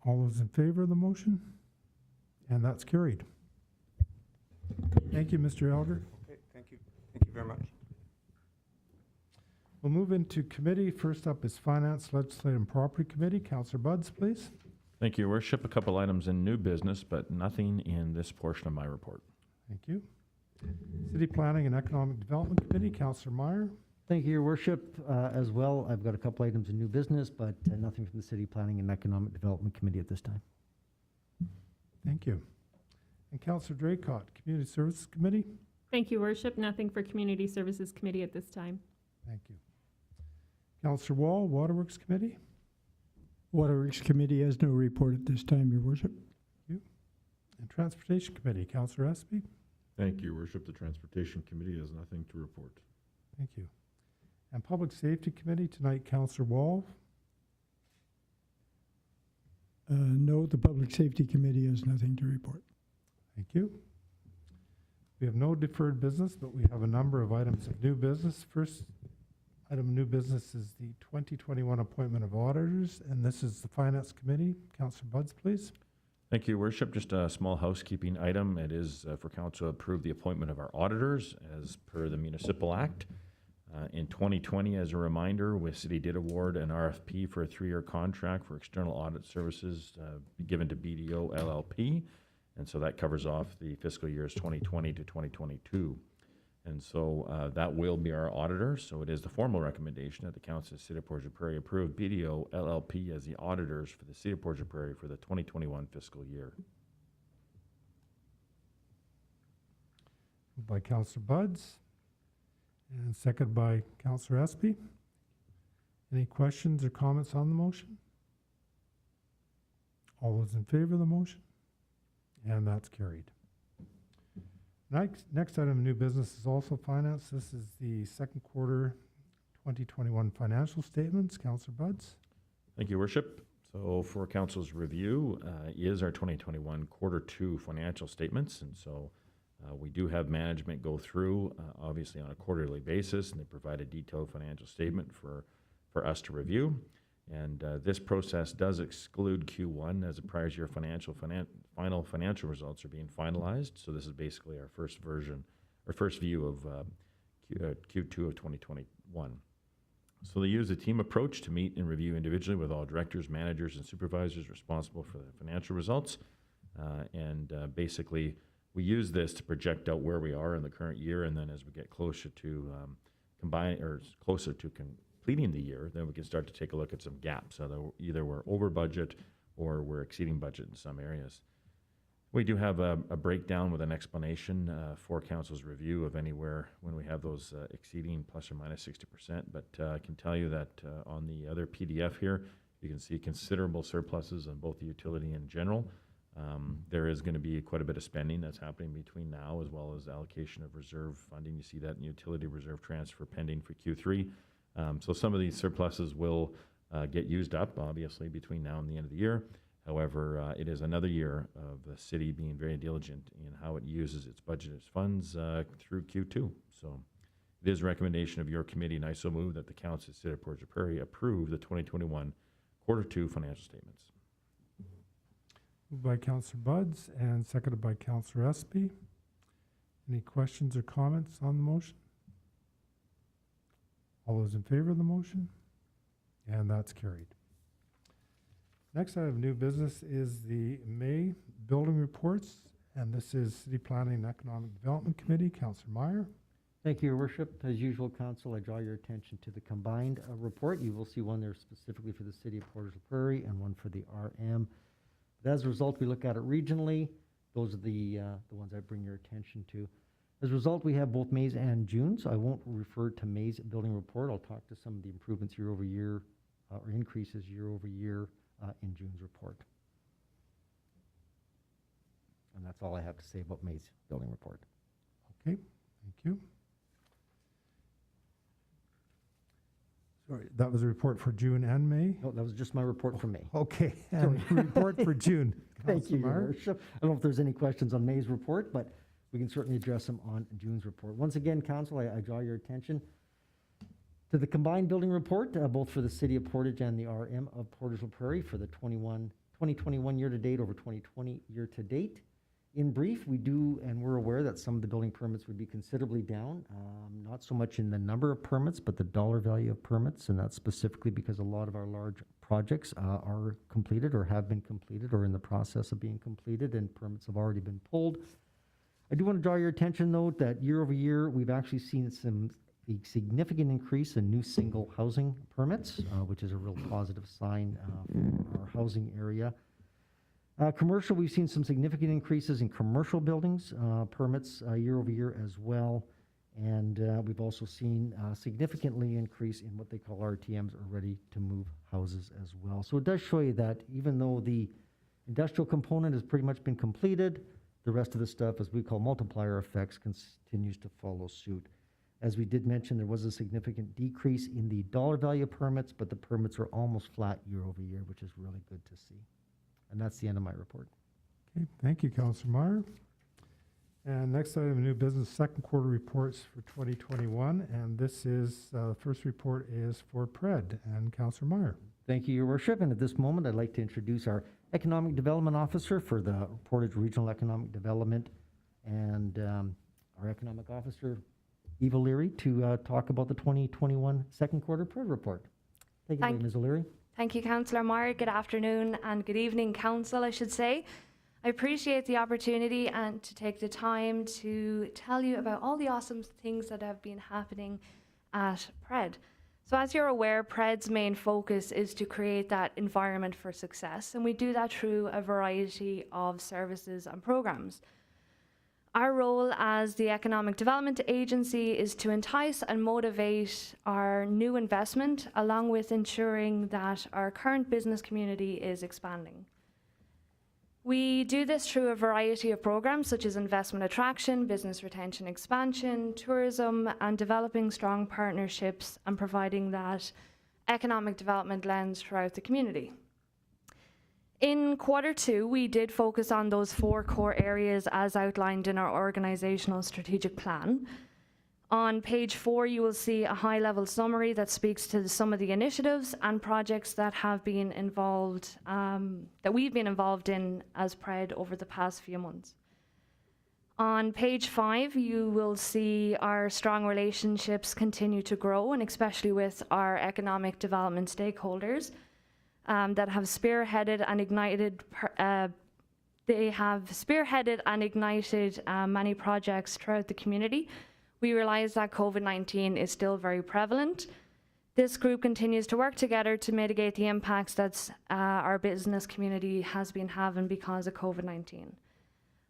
All those in favor of the motion? And that's carried. Thank you, Mr. Elder. Okay, thank you. Thank you very much. We'll move into committee. First up is Finance, Legislative and Property Committee. Councillor Buds, please. Thank you, Your Worship. A couple items in new business, but nothing in this portion of my report. Thank you. City Planning and Economic Development Committee, Councillor Meyer. Thank you, Your Worship. As well, I've got a couple items in new business, but nothing from the City Planning and Economic Development Committee at this time. Thank you. And Councillor Draycott, Community Services Committee. Thank you, Worship. Nothing for Community Services Committee at this time. Thank you. Councillor Wall, Waterworks Committee. Waterworks Committee has no report at this time, Your Worship. And Transportation Committee, Councillor Espy. Thank you, Your Worship. The Transportation Committee has nothing to report. Thank you. And Public Safety Committee, tonight, Councillor Wall. No, the Public Safety Committee has nothing to report. Thank you. We have no deferred business, but we have a number of items of new business. First item of new business is the 2021 appointment of auditors, and this is the Finance Committee. Councillor Buds, please. Thank you, Your Worship. Just a small housekeeping item. It is for council to approve the appointment of our auditors as per the Municipal Act. In 2020, as a reminder, City did award an RFP for a 3-year contract for external audit services given to BDO LLP. And so that covers off the fiscal years 2020 to 2022. And so that will be our auditor. So it is the formal recommendation that the Council of the City of Portage la Prairie approve BDO LLP as the auditors for the City of Portage la Prairie for the 2021 fiscal year. Moved by Councillor Buds and seconded by Councillor Espy. Any questions or comments on the motion? All those in favor of the motion? And that's carried. Next item of new business is also finance. This is the second quarter 2021 financial statements. Councillor Buds. Thank you, Worship. So for Council's review is our 2021 quarter 2 financial statements. And so we do have management go through, obviously on a quarterly basis, and they provide a detailed financial statement for us to review. And this process does exclude Q1 as the prior year final financial results are being finalized. So this is basically our first version, or first view of Q2 of 2021. So they use a team approach to meet and review individually with all directors, managers, and supervisors responsible for the financial results. Basically, we use this to project out where we are in the current year, and then as we get closer to completing the year, then we can start to take a look at some gaps. So either we're over budget or we're exceeding budget in some areas. We do have a breakdown with an explanation for council's review of anywhere when we have those exceeding plus or minus 60%. But I can tell you that on the other PDF here, you can see considerable surpluses on both the utility and general. There is going to be quite a bit of spending that's happening between now, as well as allocation of reserve funding. You see that in utility reserve transfer pending for Q3. So some of these surpluses will get used up, obviously, between now and the end of the year. However, it is another year of the city being very diligent in how it uses its budgeted funds through Q2. So it is a recommendation of your committee, and I so move that the Council of the City of Portage la Prairie approve the 2021 quarter 2 financial statements. Moved by Councillor Buds and seconded by Councillor Espy. Any questions or comments on the motion? All those in favor of the motion? And that's carried. Next item of new business is the May building reports, and this is City Planning and Economic Development Committee. Councillor Meyer. Thank you, Your Worship. As usual, Council, I draw your attention to the combined report. You will see one there specifically for the City of Portage la Prairie and one for the RM. But as a result, we look at it regionally. Those are the ones I bring your attention to. As a result, we have both May's and June's. I won't refer to May's building report. I'll talk to some of the improvements year over year or increases year over year in June's report. And that's all I have to say about May's building report. Okay, thank you. Sorry, that was a report for June and May? No, that was just my report for May. Okay, and report for June. Thank you, Councillor Your Meyer. Worship. I don't know if there's any questions on May's report, but we can certainly address them on June's report. Once again, Council, I draw your attention to the combined building report, both for the City of Portage and the RM of Portage la Prairie for the 2021 year-to-date over 2020 year-to-date. In brief, we do, and we're aware that some of the building permits would be considerably down, not so much in the number of permits, but the dollar value of permits, and that's specifically because a lot of our large projects are completed or have been completed or in the process of being completed, and permits have already been pulled. I do want to draw your attention, though, that year over year, we've actually seen a significant increase in new single housing permits, which is a real positive sign for our housing area. Commercial, we've seen some significant increases in commercial buildings permits year over year as well. And we've also seen significantly increase in what they call RTMs, or ready to move houses as well. So it does show you that even though the industrial component has pretty much been completed, the rest of the stuff, as we call multiplier effects, continues to follow suit. As we did mention, there was a significant decrease in the dollar value permits, but the permits are almost flat year over year, which is really good to see. And that's the end of my report. Okay, thank you, Councillor Meyer. And next item of new business, second quarter reports for 2021. And this is, first report is for PRED and Councillor Meyer. Thank you, Your Worship. And at this moment, I'd like to introduce our Economic Development Officer for the Portage Regional Economic Development, and our Economic Officer, Eva Leary, to talk about the 2021 second quarter PRED report. Take it away, Ms. O'Leary. Thank you, Councillor Meyer. Good afternoon and good evening, Council, I should say. I appreciate the opportunity and to take the time to tell you about all the awesome things that have been happening at PRED. So as you're aware, PRED's main focus is to create that environment for success, and we do that through a variety of services and programs. Our role as the Economic Development Agency is to entice and motivate our new investment, along with ensuring that our current business community is expanding. We do this through a variety of programs such as investment attraction, business retention expansion, tourism, and developing strong partnerships and providing that economic development lens throughout the community. In quarter two, we did focus on those 4 core areas as outlined in our organizational strategic plan. On page 4, you will see a high-level summary that speaks to some of the initiatives and projects that have been involved, that we've been involved in as PRED over the past few months. On page 5, you will see our strong relationships continue to grow, and especially with our economic development stakeholders that have spearheaded and ignited. They have spearheaded and ignited many projects throughout the community. We realize that COVID-19 is still very prevalent. This group continues to work together to mitigate the impacts that our business community has been having because of COVID-19.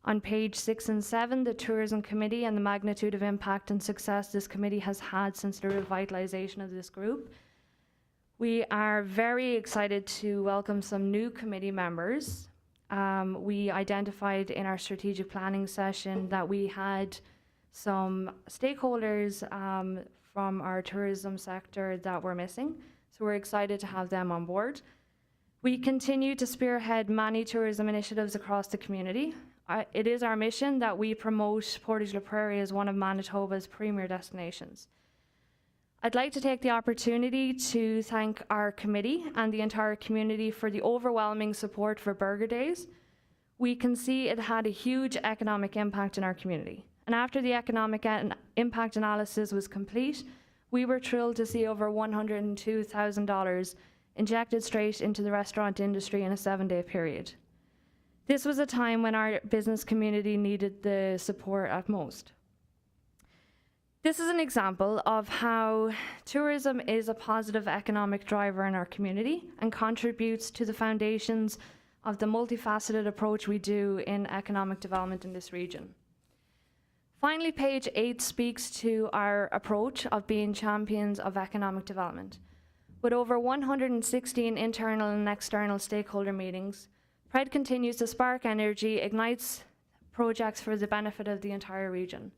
On page 6 and 7, the Tourism Committee and the magnitude of impact and success this committee has had since the revitalization of this group. We are very excited to welcome some new committee members. We identified in our strategic planning session that we had some stakeholders from our tourism sector that were missing, so we're excited to have them on board. We continue to spearhead many tourism initiatives across the community. It is our mission that we promote Portage la Prairie as one of Manitoba's premier destinations. I'd like to take the opportunity to thank our committee and the entire community for the overwhelming support for Burger Days. We can see it had a huge economic impact in our community. And after the economic impact analysis was complete, we were thrilled to see over $102,000 injected straight into the restaurant industry in a 7-day period. This was a time when our business community needed the support at most. This is an example of how tourism is a positive economic driver in our community and contributes to the foundations of the multifaceted approach we do in economic development in this region. Finally, page 8 speaks to our approach of being champions of economic development. With over 116 internal and external stakeholder meetings, Pride continues to spark energy, ignites projects for the benefit of the entire region.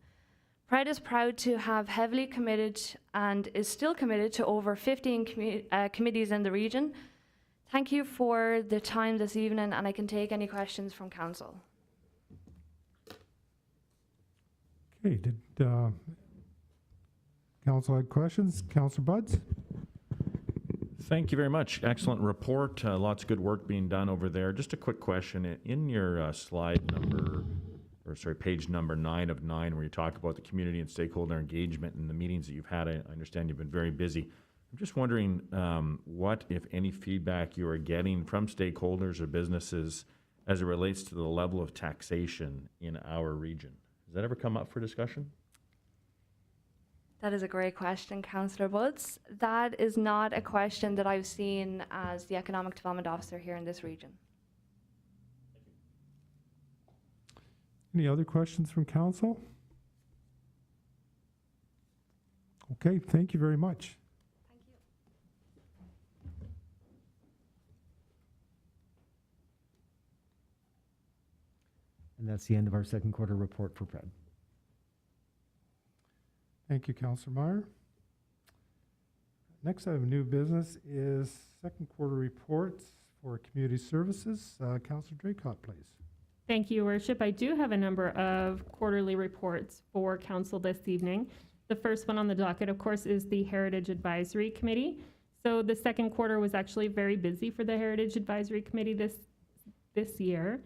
Pride is proud to have heavily committed and is still committed to over 15 committees in the region. Thank you for the time this evening, and I can take any questions from council. Okay, did council have questions? Councillor Buds? Thank you very much. Excellent report. Lots of good work being done over there. Just a quick question. In your page number 9 of 9, where you talk about the community and stakeholder engagement and the meetings that you've had, I understand you've been very busy. I'm just wondering what, if any, feedback you are getting from stakeholders or businesses as it relates to the level of taxation in our region. Has that ever come up for discussion? That is a great question, Councillor Buds. That is not a question that I've seen as the Economic Development Officer here in this region. Any other questions from council? Okay, thank you very much. Thank you. And that's the end of our second quarter report for Pride. Thank you, Councillor Meyer. Next item of new business is second quarter reports for community services. Councillor Draycott, please. Thank you, Your Worship. I do have a number of quarterly reports for council this evening. The first one on the docket, of course, is the Heritage Advisory Committee. So the second quarter was actually very busy for the Heritage Advisory Committee this year,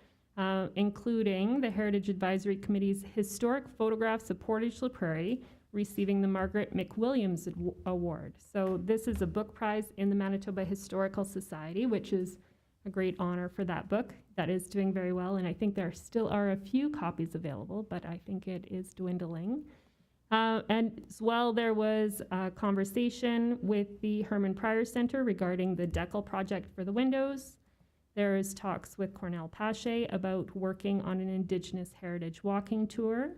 including the Heritage Advisory Committee's Historic Photographs of Portage la Prairie, receiving the Margaret McWilliams Award. So this is a book prize in the Manitoba Historical Society, which is a great honor for that book. That is doing very well, and I think there still are a few copies available, but I think it is dwindling. And as well, there was a conversation with the Herman Pryor Center regarding the decal project for the windows. There is talks with Cornell Pache about working on an Indigenous heritage walking tour.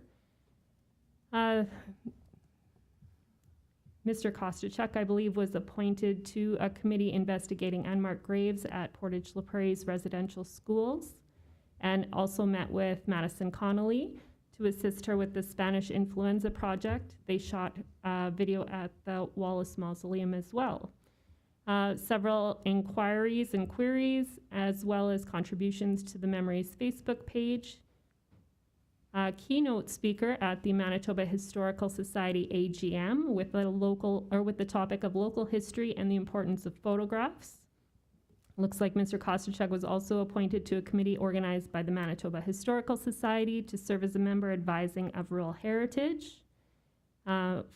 Mr. Kostachuk, I believe, was appointed to a committee investigating unmarked graves at Portage la Prairie's residential schools, and also met with Madison Connolly to assist her with the Spanish influenza project. They shot a video at the Wallace Mausoleum as well. Several inquiries and queries, as well as contributions to the Memories Facebook page. Keynote speaker at the Manitoba Historical Society AGM with the topic of local history and the importance of photographs. Looks like Mr. Kostachuk was also appointed to a committee organized by the Manitoba Historical Society to serve as a member advising of rural heritage.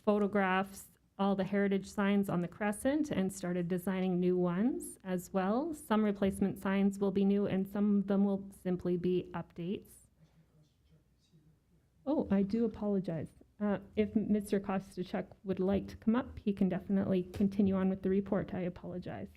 Photographs all the heritage signs on the crescent and started designing new ones as well. Some replacement signs will be new and some of them will simply be updates. Oh, I do apologize. If Mr. Kostachuk would like to come up, he can definitely continue on with the report. I apologize.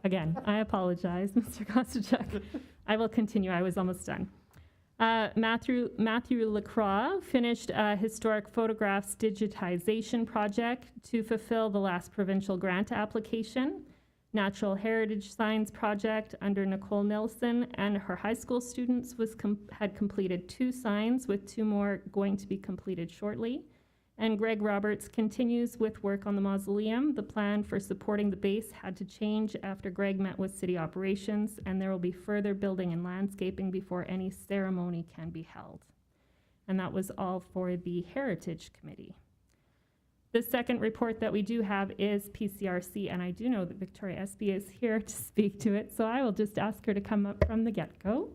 Again, I apologize, Mr. Kostachuk. I will continue. I was almost done. Matthew Lacroix finished a historic photographs digitization project to fulfill the last provincial grant application. Natural Heritage Signs project under Nicole Nelson and her high school students had completed 2 signs, with 2 more going to be completed shortly. And Greg Roberts continues with work on the mausoleum. The plan for supporting the base had to change after Greg met with city operations, and there will be further building and landscaping before any ceremony can be held. And that was all for the Heritage Committee. The second report that we do have is PCRC, and I do know that Victoria Espy is here to speak to it, so I will just ask her to come up from the get-go.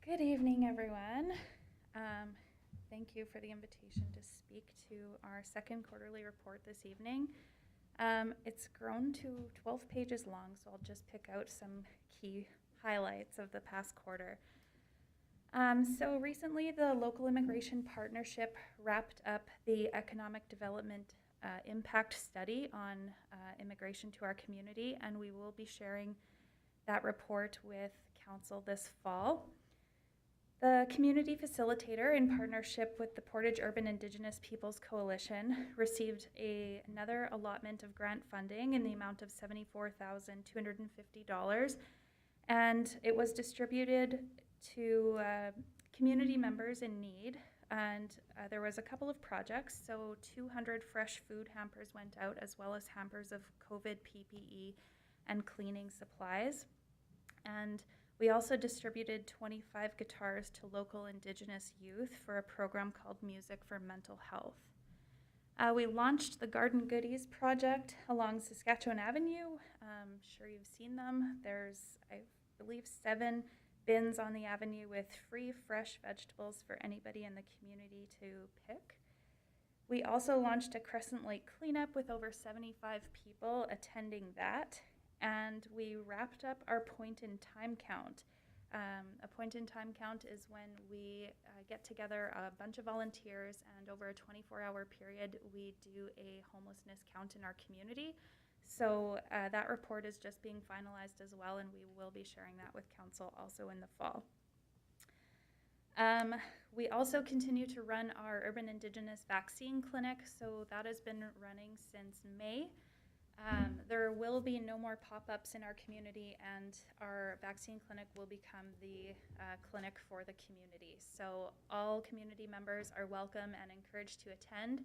Good evening, everyone. Thank you for the invitation to speak to our second quarterly report this evening. It's grown to 12 pages long, so I'll just pick out some key highlights of the past quarter. So recently, the Local Immigration Partnership wrapped up the Economic Development impact study on immigration to our community, and we will be sharing that report with council this fall. The community facilitator, in partnership with the Portage Urban Indigenous Peoples Coalition, received another allotment of grant funding in the amount of $74,250, and it was distributed to community members in need. And there was a couple of projects, so 200 fresh food hampers went out, as well as hampers of COVID PPE and cleaning supplies. And we also distributed 25 guitars to local Indigenous youth for a program called Music for Mental Health. We launched the Garden Goodies project along Saskatchewan Avenue. I'm sure you've seen them. There's, I believe, 7 bins on the avenue with free fresh vegetables for anybody in the community to pick. We also launched a Crescent Lake cleanup with over 75 people attending that. And we wrapped up our point-in-time count. A point-in-time count is when we get together a bunch of volunteers, and over a 24-hour period, we do a homelessness count in our community. So that report is just being finalized as well, and we will be sharing that with council also in the fall. We also continue to run our Urban Indigenous Vaccine Clinic, so that has been running since May. There will be no more pop-ups in our community, and our vaccine clinic will become the clinic for the community. So all community members are welcome and encouraged to attend.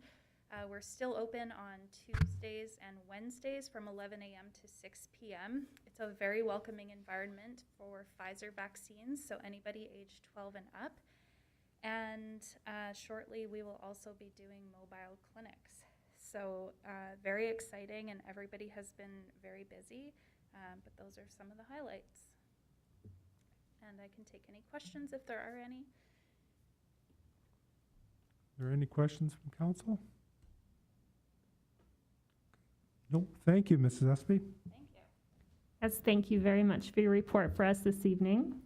We're still open on Tuesdays and Wednesdays from 11 a.m. to 6 p.m. It's a very welcoming environment for Pfizer vaccines, so anybody aged 12 and up. And shortly we will also be doing mobile clinics. So very exciting, and everybody has been very busy, but those are some of the highlights. And I can take any questions if there are any. Are there any questions from council? No, thank you, Mrs. Espy. Thank you. Yes, thank you very much for your report for us this evening.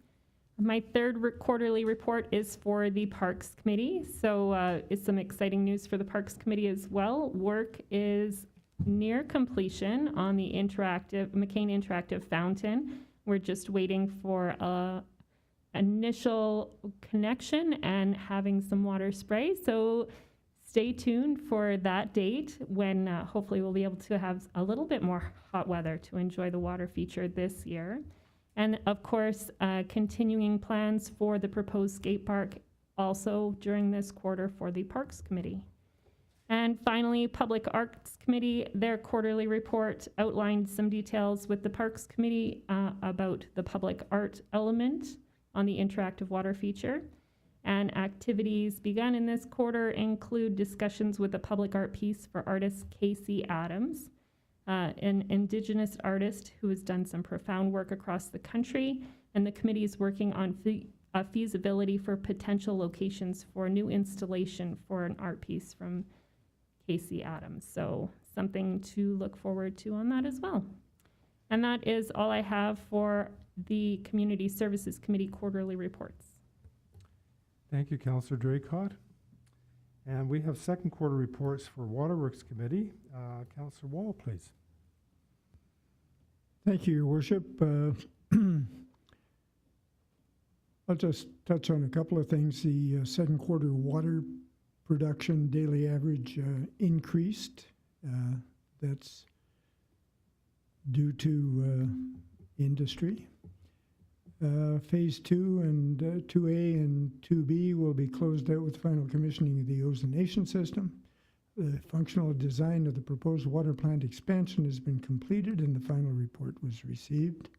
My third quarterly report is for the Parks Committee. So it's some exciting news for the Parks Committee as well. Work is near completion on the McCain Interactive Fountain. We're just waiting for initial connection and having some water spray. So stay tuned for that date when hopefully we'll be able to have a little bit more hot weather to enjoy the water feature this year. And of course, continuing plans for the proposed skate park also during this quarter for the Parks Committee. And finally, Public Arts Committee, their quarterly report outlined some details with the Parks Committee about the public art element on the interactive water feature. And activities begun in this quarter include discussions with the public art piece for artist Casey Adams, an Indigenous artist who has done some profound work across the country, and the committee is working on feasibility for potential locations for a new installation for an art piece from Casey Adams. So something to look forward to on that as well. And that is all I have for the Community Services Committee quarterly reports. Thank you, Councillor Draycott. And we have second quarter reports for Waterworks Committee. Councillor Wall, please. Thank you, Your Worship. I'll just touch on a couple of things. The second quarter water production daily average increased. That's due to industry. Phase 2 and 2A and 2B will be closed out with final commissioning of the ozonation system. The functional design of the proposed water plant expansion has been completed and the final report was received.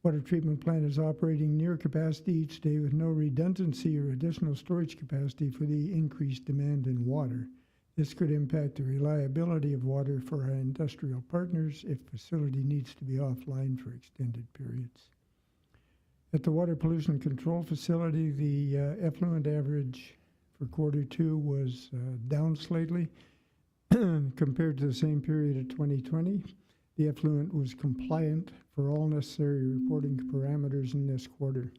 Water treatment plant is operating near capacity each day with no redundancy or additional storage capacity for the increased demand in water. This could impact the reliability of water for our industrial partners if facility needs to be offline for extended periods. At the Water Pollution Control Facility, the effluent average for quarter 2 was down slightly compared to the same period of 2020. The effluent was compliant for all necessary reporting parameters in this quarter.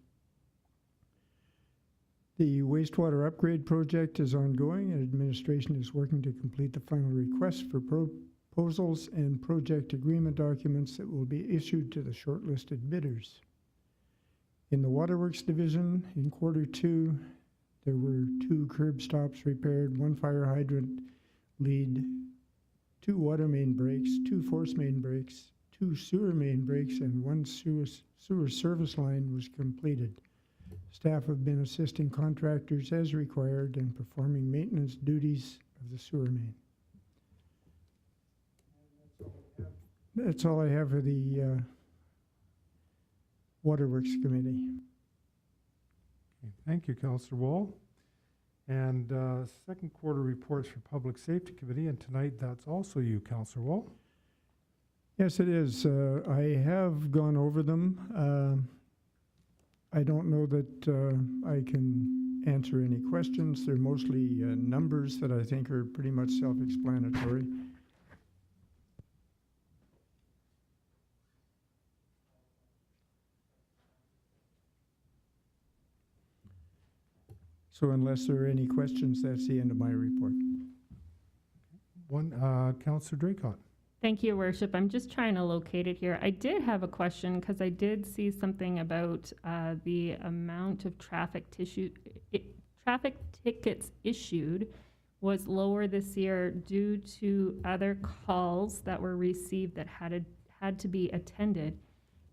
The wastewater upgrade project is ongoing, and administration is working to complete the final request for proposals and project agreement documents that will be issued to the shortlisted bidders. In the Waterworks division, in Q2, there were 2 curb stops repaired, 1 fire hydrant lead, 2 water main breaks, 2 force main breaks, 2 sewer main breaks, and 1 sewer service line was completed. Staff have been assisting contractors as required and performing maintenance duties of the sewer main. That's all I have for the Waterworks Committee. Okay, thank you, Councillor Wall. And second quarter reports for Public Safety Committee, and tonight that's also you, Councillor Wall. Yes, it is. I have gone over them. I don't know that I can answer any questions. They're mostly numbers that I think are pretty much self-explanatory. So unless there are any questions, that's the end of my report. Councillor Draycott. Thank you, Your Worship. I'm just trying to locate it here. I did have a question because I did see something about the amount of traffic tickets issued was lower this year due to other calls that were received that had to be attended.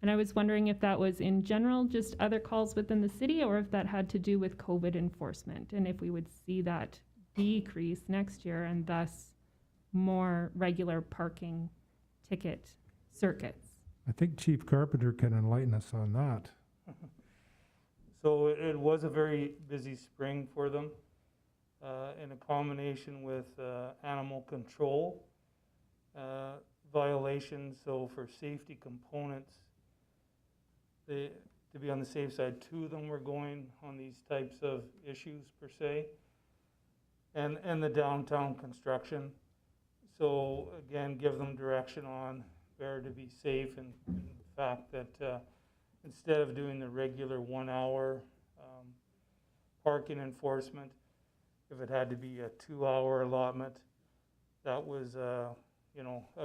And I was wondering if that was in general just other calls within the city, or if that had to do with COVID enforcement, and if we would see that decrease next year and thus more regular parking ticket circuits. I think Chief Carpenter can enlighten us on that. So it was a very busy spring for them, in a combination with animal control violations. So for safety components, to be on the safe side, 2 of them were going on these types of issues per se, and the downtown construction. So again, give them direction on where to be safe, and the fact that instead of doing the regular 1 hour parking enforcement, if it had to be a 2-hour allotment, that was a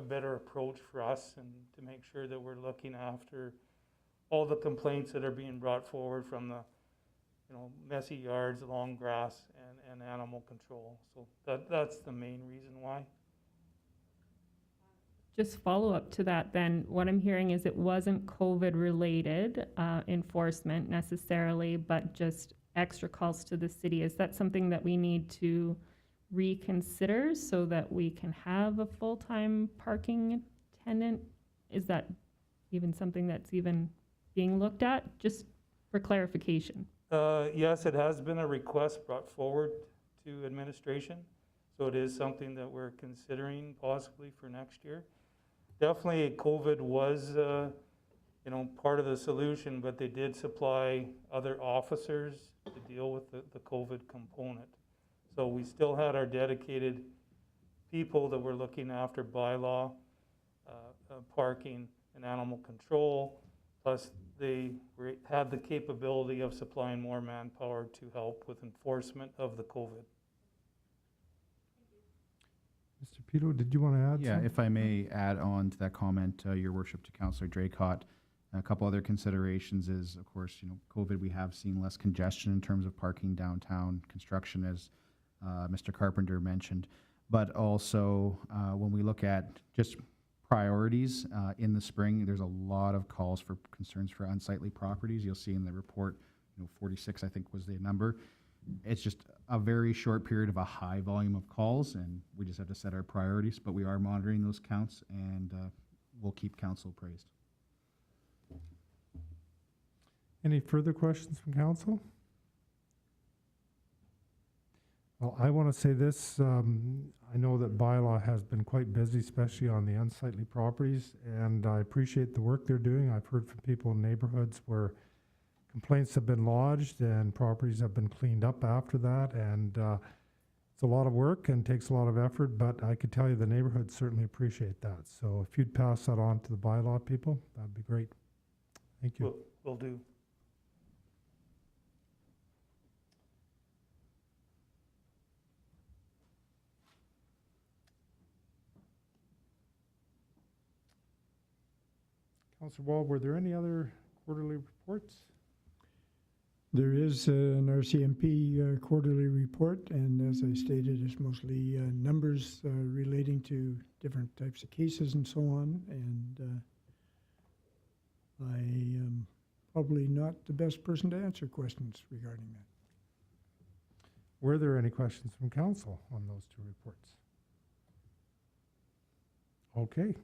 better approach for us, and to make sure that we're looking after all the complaints that are being brought forward from the messy yards, long grass, and animal control. So that's the main reason why. Just follow up to that then, what I'm hearing is it wasn't COVID related enforcement necessarily, but just extra calls to the city. Is that something that we need to reconsider so that we can have a full-time parking attendant? Is that even something that's even being looked at, just for clarification? Yes, it has been a request brought forward to administration, so it is something that we're considering possibly for next year. Definitely COVID was part of the solution, but they did supply other officers to deal with the COVID component. So we still had our dedicated people that were looking after bylaw, parking, and animal control. Plus, they had the capability of supplying more manpower to help with enforcement of the COVID. Mr. Pito, did you want to add Yeah, something? if I may add on to that comment, Your Worship, to Councillor Draycott, a couple other considerations is, of course, COVID, we have seen less congestion in terms of parking downtown, construction, as Mr. Carpenter mentioned. But also, when we look at just priorities in the spring, there's a lot of calls for concerns for unsightly properties. You'll see in the report, 46, I think, was the number. It's just a very short period of a high volume of calls, and we just have to set our priorities, but we are monitoring those counts, and we'll keep council appraised. Any further questions from council? Well, I want to say this. I know that bylaw has been quite busy, especially on the unsightly properties, and I appreciate the work they're doing. I've heard from people in neighborhoods where complaints have been lodged and properties have been cleaned up after that, and it's a lot of work and takes a lot of effort, but I could tell you the neighborhoods certainly appreciate that. So if you'd pass that on to the bylaw people, that'd be great. Thank you. Will do. Councillor Wall, were there any other quarterly reports? There is an RCMP quarterly report, and as I stated, it's mostly numbers relating to different types of cases and so on, and I am probably not the best person to answer questions regarding that. Were there any questions from council on those two reports? Okay.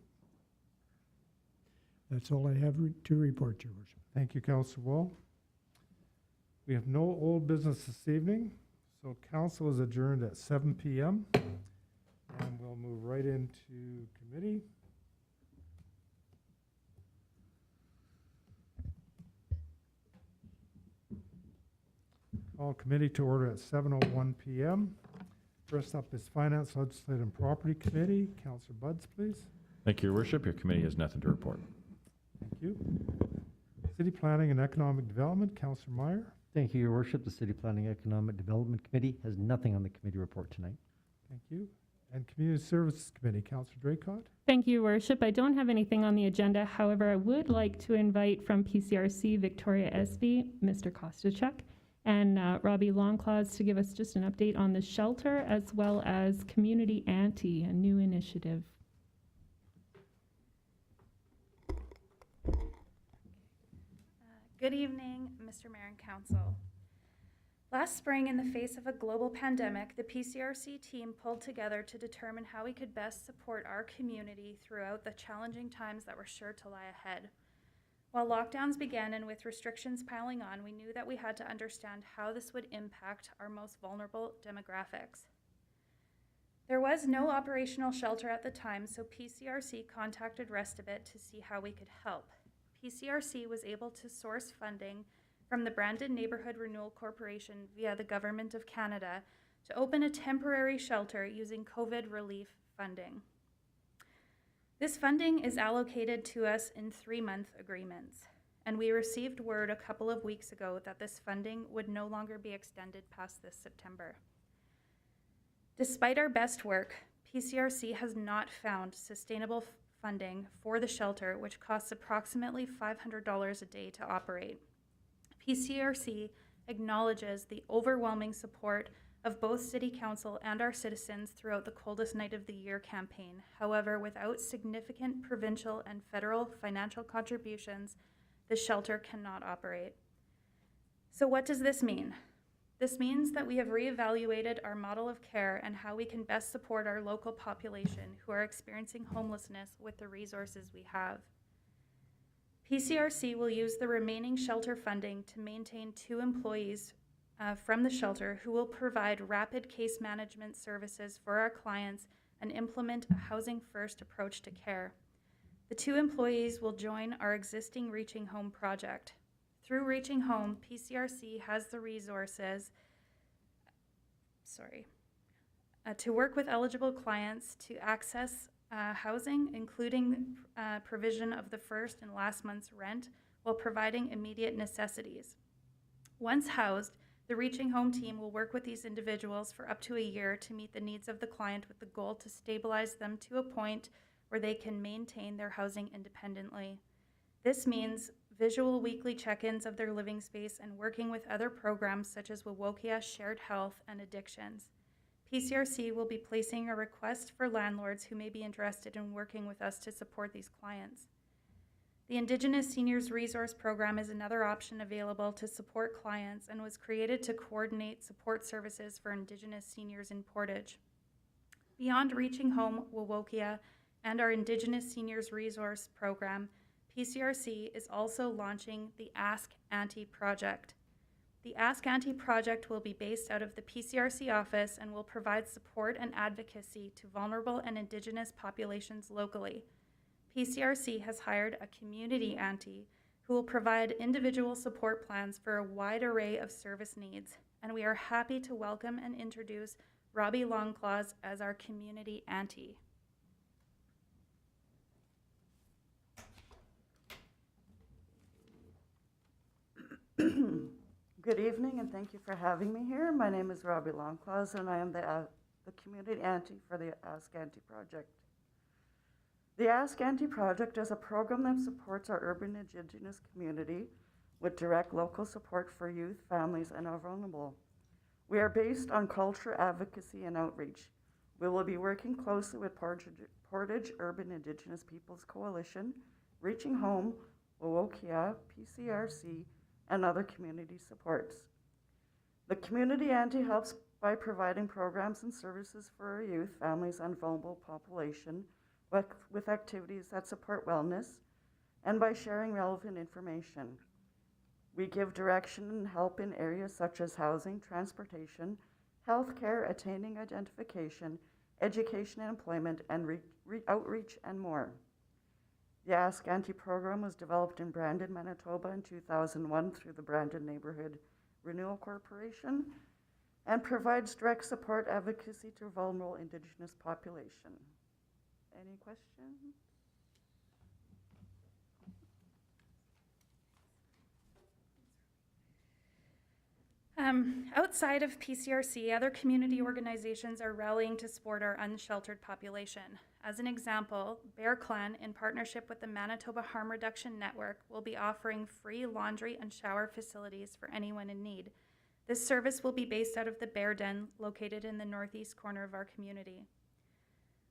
That's all I have to report, Your Worship. Thank you, Councillor Wall. We have no old business this evening, so council is adjourned at 7 p.m. and we'll move right into committee. Call committee to order at 7:01 p.m. First up is Finance, Legislative and Property Committee. Councillor Buds, please. Thank you, Your Worship. Your committee has nothing to report. Thank you. City Planning and Economic Development, Councillor Meyer. Thank you, Your Worship. The City Planning Economic Development Committee has nothing on the committee report tonight. Thank you. And Community Services Committee, Councillor Draycott. Thank you, Your Worship. I don't have anything on the agenda. However, I would like to invite from PCRC Victoria Espy, Mr. Kostachuk, and Robbie Longclaws to give us just an update on the shelter as well as Community Ante, a new initiative. Good evening, Mr. Mayor and Council. Last spring, in the face of a global pandemic, the PCRC team pulled together to determine how we could best support our community throughout the challenging times that were sure to lie ahead. While lockdowns began and with restrictions piling on, we knew that we had to understand how this would impact our most vulnerable demographics. There was no operational shelter at the time, so PCRC contacted Rcmp to see how we could help. PCRC was able to source funding from the Brandon Neighbourhood Renewal Corporation via the Government of Canada to open a temporary shelter using COVID relief funding. This funding is allocated to us in 3-month agreements, and we received word a couple of weeks ago that this funding would no longer be extended past this September. Despite our best work, PCRC has not found sustainable funding for the shelter, which costs approximately $500 a day to operate. PCRC acknowledges the overwhelming support of both City Council and our citizens throughout the coldest night of the year campaign. However, without significant provincial and federal financial contributions, the shelter cannot operate. So what does this mean? This means that we have reevaluated our model of care and how we can best support our local population who are experiencing homelessness with the resources we have. PCRC will use the remaining shelter funding to maintain 2 employees from the shelter who will provide rapid case management services for our clients and implement a housing-first approach to care. The 2 employees will join our existing Reaching Home project. Through Reaching Home, PCRC has the resources to work with eligible clients to access housing, including provision of the first and last month's rent, while providing immediate necessities. Once housed, the Reaching Home team will work with these individuals for up to a year to meet the needs of the client with the goal to stabilize them to a point where they can maintain their housing independently. This means visual weekly check-ins of their living space and working with other programs such as Wawokia, Shared Health, and Addictions. PCRC will be placing a request for landlords who may be interested in working with us to support these clients. The Indigenous Seniors Resource Program is another option available to support clients and was created to coordinate support services for Indigenous seniors in Portage. Beyond Reaching Home, Wawokia, and our Indigenous Seniors Resource Program, PCRC is also launching the Ask Auntie project. The Ask Auntie project will be based out of the PCRC office and will provide support and advocacy to vulnerable and Indigenous populations locally. PCRC has hired a community auntie who will provide individual support plans for a wide array of service needs, and we are happy to welcome and introduce Robbie Longclaws as our community auntie. Good evening, and thank you for having me here. My name is Robbie Longclaws, and I am the community auntie for the Ask Auntie project. The Ask Auntie project is a program that supports our urban Indigenous community with direct local support for youth, families, and our vulnerable. We are based on culture, advocacy, and outreach. We will be working closely with Portage Urban Indigenous Peoples Coalition, Reaching Home, Wowokia, PCRC, and other community supports. The community auntie helps by providing programs and services for our youth, families, and vulnerable population with activities that support wellness and by sharing relevant information. We give direction and help in areas such as housing, transportation, healthcare, attaining identification, education and employment, and outreach and more. The Ask Auntie program was developed in Brandon, Manitoba in 2001 through the Brandon Neighborhood Renewal Corporation and provides direct support advocacy to vulnerable Indigenous population. Any questions? Outside of PCRC, other community organizations are rallying to support our unsheltered population. As an example, Bear Clan, in partnership with the Manitoba Harm Reduction Network, will be offering free laundry and shower facilities for anyone in need. This service will be based out of the Bear Den, located in the northeast corner of our community.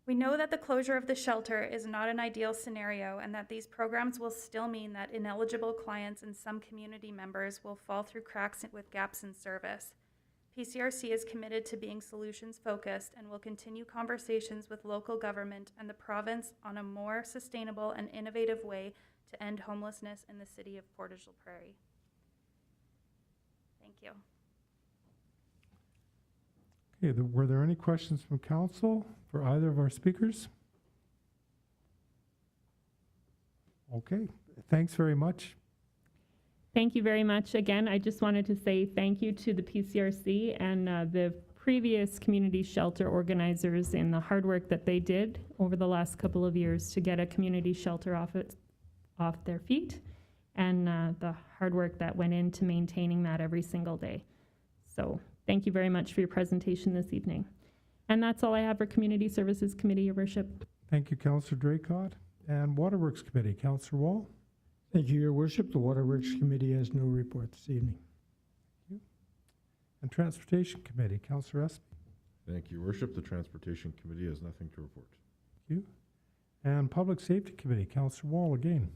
We know that the closure of the shelter is not an ideal scenario and that these programs will still mean that ineligible clients and some community members will fall through cracks with gaps in service. PCRC is committed to being solutions focused and will continue conversations with local government and the province on a more sustainable and innovative way to end homelessness in the city of Portage la Prairie. Thank you. Okay, were there any questions from council for either of our speakers? Okay, thanks very much. Thank you very much. Again, I just wanted to say thank you to the PCRC and the previous community shelter organizers in the hard work that they did over the last couple of years to get a community shelter off their feet, and the hard work that went into maintaining that every single day. So thank you very much for your presentation this evening. And that's all I have for Community Services Committee, Your Worship. Thank you, Councillor Draycott. And Waterworks Committee, Councillor Wall. Thank you, Your Worship. The Waterworks Committee has no report this evening. Thank you. And Transportation Committee, Councillor Espy. Thank you, Your Worship. The Transportation Committee has nothing to report. Thank you. And Public Safety Committee, Councillor Wall again.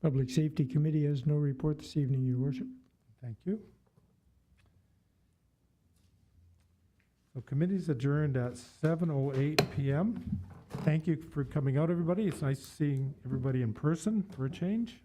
Public Safety Committee has no report this evening, Your Worship. Thank you. So committee's adjourned at 7:08 p.m. Thank you for coming out, everybody. It's nice seeing everybody in person for a change.